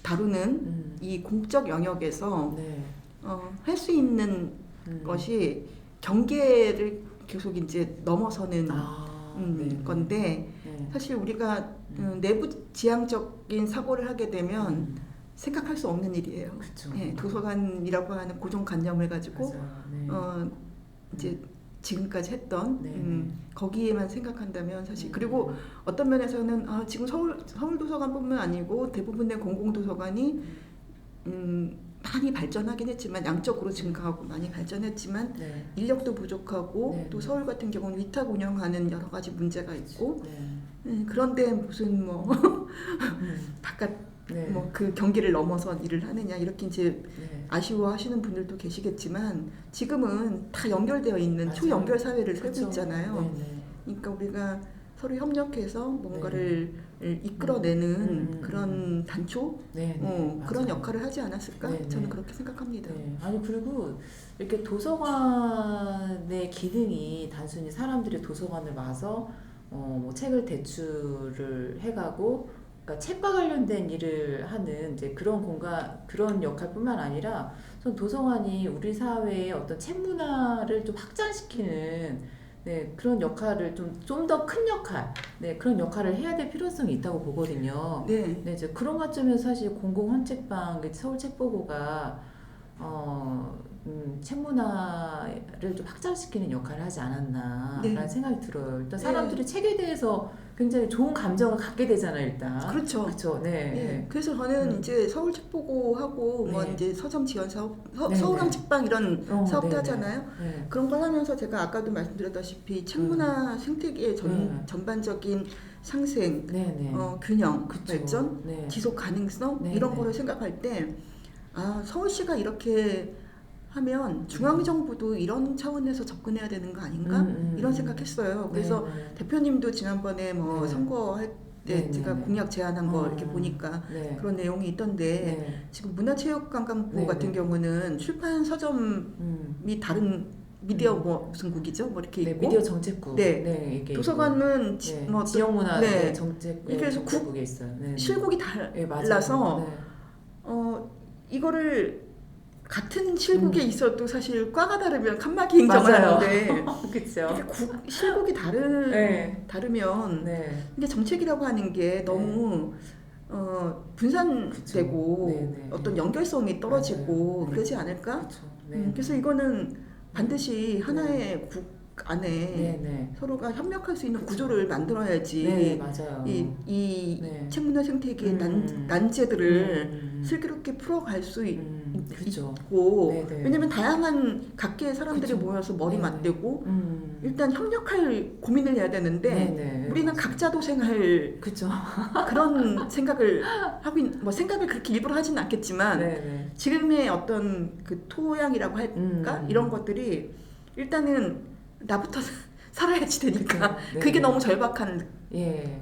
[SPEAKER 2] 다루는 이 공적 영역에서 할 수 있는 것이 경계를 계속 이제 넘어서는 건데 사실 우리가 내부 지향적인 사고를 하게 되면 생각할 수 없는 일이에요. 네, 도서관이라고 하는 고정관념을 가지고 이제 지금까지 했던 거기에만 생각한다면 사실 그리고 어떤 면에서는 지금 서울 도서관뿐만 아니고 대부분의 공공도서관이 많이 발전하긴 했지만 양적으로 증가하고 많이 발전했지만 인력도 부족하고 또 서울 같은 경우는 위탁 운영하는 여러 가지 문제가 있고 그런데 무슨 뭐 바깥 뭐 그 경기를 넘어서 일을 하느냐 이렇게 이제 아쉬워하시는 분들도 계시겠지만 지금은 다 연결되어 있는 초연결 사회를 살고 있잖아요. 그러니까 우리가 서로 협력해서 뭔가를 이끌어내는 그런 단초 그런 역할을 하지 않았을까? 저는 그렇게 생각합니다.
[SPEAKER 1] 아니 그리고 이렇게 도서관의 기능이 단순히 사람들이 도서관을 와서 뭐 책을 대출을 해가고 그러니까 책과 관련된 일을 하는 이제 그런 공간 그런 역할뿐만 아니라 전 도서관이 우리 사회의 어떤 책 문화를 좀 확장시키는 그런 역할을 좀 더 큰 역할, 그런 역할을 해야 될 필요성이 있다고 보거든요. 이제 그런 관점에서 사실 공공헌책방 서울책보고가 책 문화를 좀 확장시키는 역할을 하지 않았나라는 생각이 들어요. 일단 사람들이 책에 대해서 굉장히 좋은 감정을 갖게 되잖아요, 일단.
[SPEAKER 2] 그렇죠. 그래서 저는 이제 서울책보고하고 뭐 이제 서점 지원 사업, 서울항 책방 이런 사업도 하잖아요. 그런 걸 하면서 제가 아까도 말씀드렸다시피 책문화 생태계의 전반적인 상생, 균형, 발전, 지속 가능성 이런 거를 생각할 때 서울시가 이렇게 하면 중앙정부도 이런 차원에서 접근해야 되는 거 아닌가? 이런 생각했어요. 그래서 대표님도 지난번에 뭐 선거할 때 제가 공약 제안한 거 이렇게 보니까 그런 내용이 있던데 지금 문화체육관광부 같은 경우는 출판 서점이 다른 미디어 뭐 무슨 국이죠? 뭐 이렇게 있고
[SPEAKER 1] 미디어 정책국.
[SPEAKER 2] 도서관은
[SPEAKER 1] 뭐 지역문화 정책
[SPEAKER 2] 그래서
[SPEAKER 1] 국에 있어요.
[SPEAKER 2] 실국이 달라서 이거를 같은 실국에 있어도 사실 과가 다르면 칸막이 행정하는데 실국이 다르면 근데 정책이라고 하는 게 너무 분산되고 어떤 연결성이 떨어지고 그러지 않을까? 그래서 이거는 반드시 하나의 국 안에 서로가 협력할 수 있는 구조를 만들어야지 이 책문화 생태계의 난제들을 슬기롭게 풀어갈 수 있고 왜냐면 다양한 각계의 사람들이 모여서 머리 맞대고 일단 협력할 고민을 해야 되는데 우리는 각자 도생할 그런 생각을 하고 뭐 생각을 그렇게 일부러 하지는 않겠지만 지금의 어떤 그 토양이라고 할까 이런 것들이 일단은 나부터 살아야지 되니까 그게 너무 절박한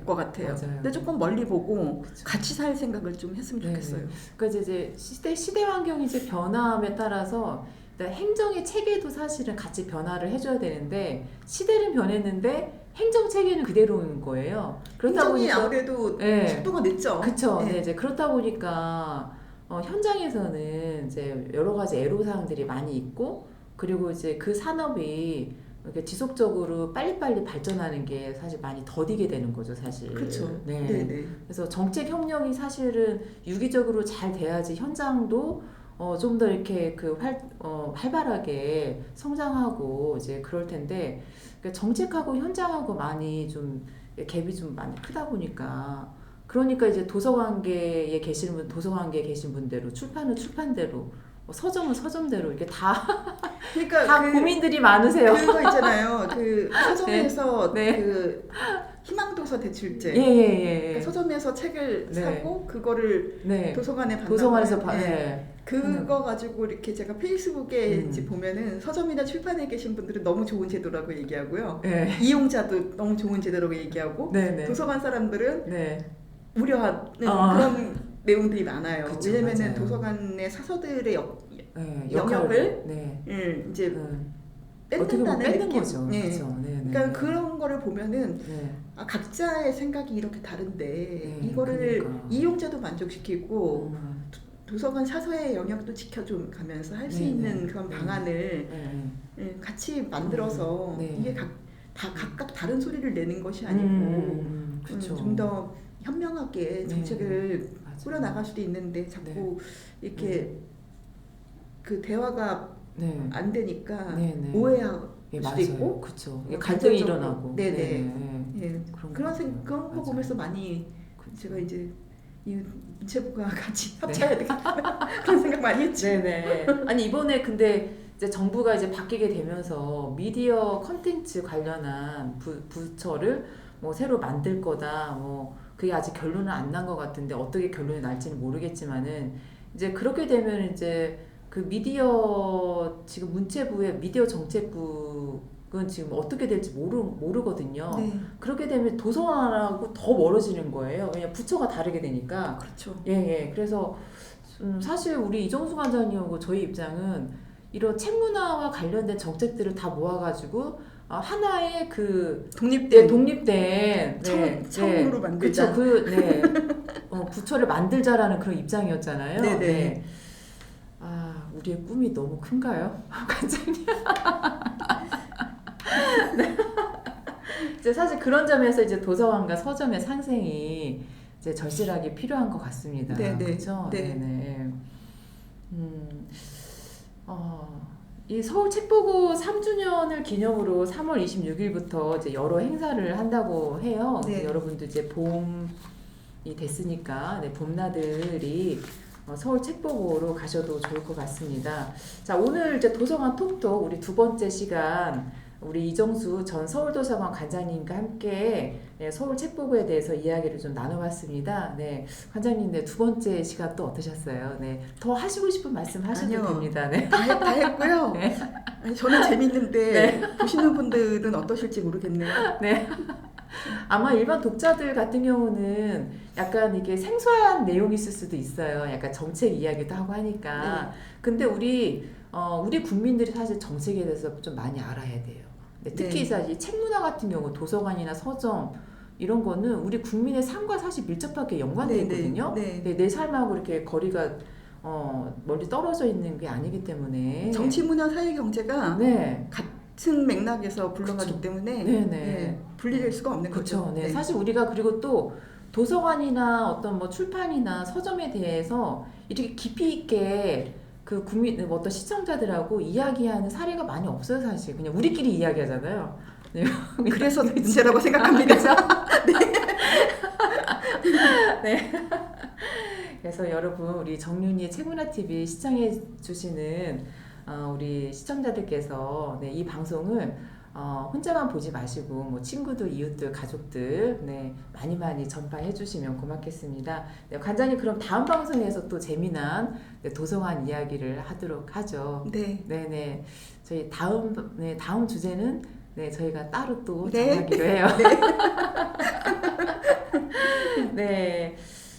[SPEAKER 2] 것 같아요. 근데 조금 멀리 보고 같이 살 생각을 좀 했으면 좋겠어요.
[SPEAKER 1] 그러니까 이제 시대 환경이 이제 변함에 따라서 행정의 체계도 사실은 같이 변화를 해줘야 되는데 시대는 변했는데 행정 체계는 그대로인 거예요. 그렇다
[SPEAKER 2] 행정이
[SPEAKER 1] 보니까
[SPEAKER 2] 아무래도 속도가 늦죠.
[SPEAKER 1] 그렇죠. 이제 그렇다 보니까 현장에서는 이제 여러 가지 애로사항들이 많이 있고 그리고 이제 그 산업이 이렇게 지속적으로 빨리빨리 발전하는 게 사실 많이 더디게 되는 거죠, 사실.
[SPEAKER 2] 그렇죠.
[SPEAKER 1] 그래서 정책 협력이 사실은 유기적으로 잘 돼야지 현장도 좀 더 이렇게 활발하게 성장하고 이제 그럴 텐데 그러니까 정책하고 현장하고 많이 좀 갭이 좀 많이 크다 보니까 그러니까 이제 도서관계에 계신 분대로 출판은 출판대로 서점은 서점대로 이렇게 그러니까 고민들이 많으세요.
[SPEAKER 2] 그거 있잖아요. 그 서점에서 그 희망도서 대출제. 그러니까 서점에서 책을 사고 그거를 도서관에 받는
[SPEAKER 1] 도서관에서
[SPEAKER 2] 그거 가지고 이렇게 제가 페이스북에 이제 보면은 서점이나 출판에 계신 분들은 너무 좋은 제도라고 얘기하고요. 이용자도 너무 좋은 제도라고 얘기하고 도서관 사람들은 우려하는 그런 내용들이 많아요.
[SPEAKER 1] 그쵸,
[SPEAKER 2] 왜냐면은
[SPEAKER 1] 맞아요.
[SPEAKER 2] 도서관의 사서들의 영역을 이제 뺏는
[SPEAKER 1] 거죠.
[SPEAKER 2] 그러니까 그런 거를 보면은 각자의 생각이 이렇게 다른데 이거를
[SPEAKER 1] 그러니까.
[SPEAKER 2] 이용자도 만족시키고 도서관 사서의 영역도 지켜줘 가면서 할 수 있는 그런 방안을 같이 만들어서 이게 각각 다른 소리를 내는 것이 아니고 좀 더 현명하게 정책을 꾸려나갈 수도 있는데 자꾸 이렇게 그 대화가 안 되니까 오해할 수도 있고
[SPEAKER 1] 그렇죠. 갈등이 일어나고
[SPEAKER 2] 그런 거 보면서 많이 제가 이제 이 문체부가 같이 합쳐야 되겠다 그런 생각 많이 했죠.
[SPEAKER 1] 아니 이번에 근데 이제 정부가 이제 바뀌게 되면서 미디어 컨텐츠 관련한 부처를 뭐 새로 만들 거다 뭐 그게 아직 결론은 안 난 것 같은데 어떻게 결론이 날지는 모르겠지만은 이제 그렇게 되면 이제 그 미디어 지금 문체부의 미디어 정책국은 지금 어떻게 될지 모르거든요. 그렇게 되면 도서관하고 더 멀어지는 거예요. 왜냐 부처가 다르게 되니까.
[SPEAKER 2] 그렇죠.
[SPEAKER 1] 그래서 사실 우리 이정수 관장님하고 저희 입장은 이런 책문화와 관련된 정책들을 다 모아가지고 하나의 그 독립된
[SPEAKER 2] 차원으로 만들자.
[SPEAKER 1] 부처를 만들자라는 그런 입장이었잖아요. 우리의 꿈이 너무 큰가요, 관장님? 이제 사실 그런 점에서 이제 도서관과 서점의 상생이 이제 절실하게 필요한 것 같습니다. 그렇죠? 이 서울 책보고 3주년을 기념으로 3월 26일부터 이제 여러 행사를 한다고 해요. 여러분도 이제 봄이 됐으니까 봄나들이 서울 책보고로 가셔도 좋을 것 같습니다. 자, 오늘 이제 도서관 톡톡 우리 두 번째 시간 우리 이정수 전 서울도서관 관장님과 함께 서울 책보고에 대해서 이야기를 좀 나눠봤습니다. 관장님, 두 번째 시간 또 어떠셨어요? 더 하시고 싶은 말씀 하셔도 됩니다.
[SPEAKER 2] 다 했고요. 아니, 저는 재밌는데 보시는 분들은 어떠실지 모르겠네요.
[SPEAKER 1] 아마 일반 독자들 같은 경우는 약간 이게 생소한 내용이 있을 수도 있어요. 약간 정책 이야기도 하고 하니까. 근데 우리 국민들이 사실 정책에 대해서 좀 많이 알아야 돼요. 특히 사실 책문화 같은 경우 도서관이나 서점 이런 거는 우리 국민의 삶과 사실 밀접하게 연관되어 있거든요. 내 삶하고 이렇게 거리가 멀리 떨어져 있는 게 아니기 때문에
[SPEAKER 2] 정치, 문화, 사회, 경제가 같은 맥락에서 굴러가기 때문에 분리될 수가 없는 거죠.
[SPEAKER 1] 사실 우리가 그리고 또 도서관이나 어떤 뭐 출판이나 서점에 대해서 이렇게 깊이 있게 그 국민 어떤 시청자들하고 이야기하는 사례가 많이 없어요. 사실 그냥 우리끼리 이야기하잖아요.
[SPEAKER 2] 그래서 문제라고 생각합니다.
[SPEAKER 1] 그래서 여러분 우리 정윤이의 책문화 TV 시청해 주시는 우리 시청자들께서 이 방송을 혼자만 보지 마시고 뭐 친구들, 이웃들, 가족들 많이 전파해 주시면 고맙겠습니다. 관장님 그럼 다음 방송에서 또 재미난 도서관 이야기를 하도록 하죠. 저희 다음 주제는 저희가 따로 또 정하기로 해요.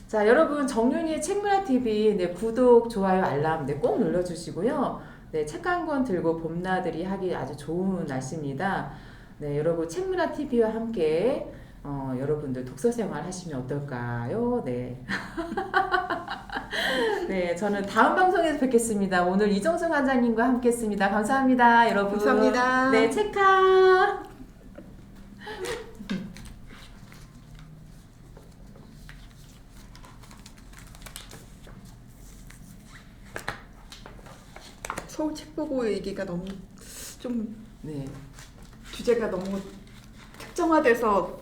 [SPEAKER 1] 자, 여러분 정윤이의 책문화 TV 구독, 좋아요, 알람 꼭 눌러주시고요. 책 한 권 들고 봄나들이 하기 아주 좋은 날씨입니다. 여러분 책문화 TV와 함께 여러분들 독서 생활 하시면 어떨까요? 저는 다음 방송에서 뵙겠습니다. 오늘 이정수 관장님과 함께했습니다. 감사합니다, 여러분.
[SPEAKER 2] 감사합니다.
[SPEAKER 1] 책카.
[SPEAKER 2] 서울 책보고 얘기가 너무 좀 주제가 너무 특정화돼서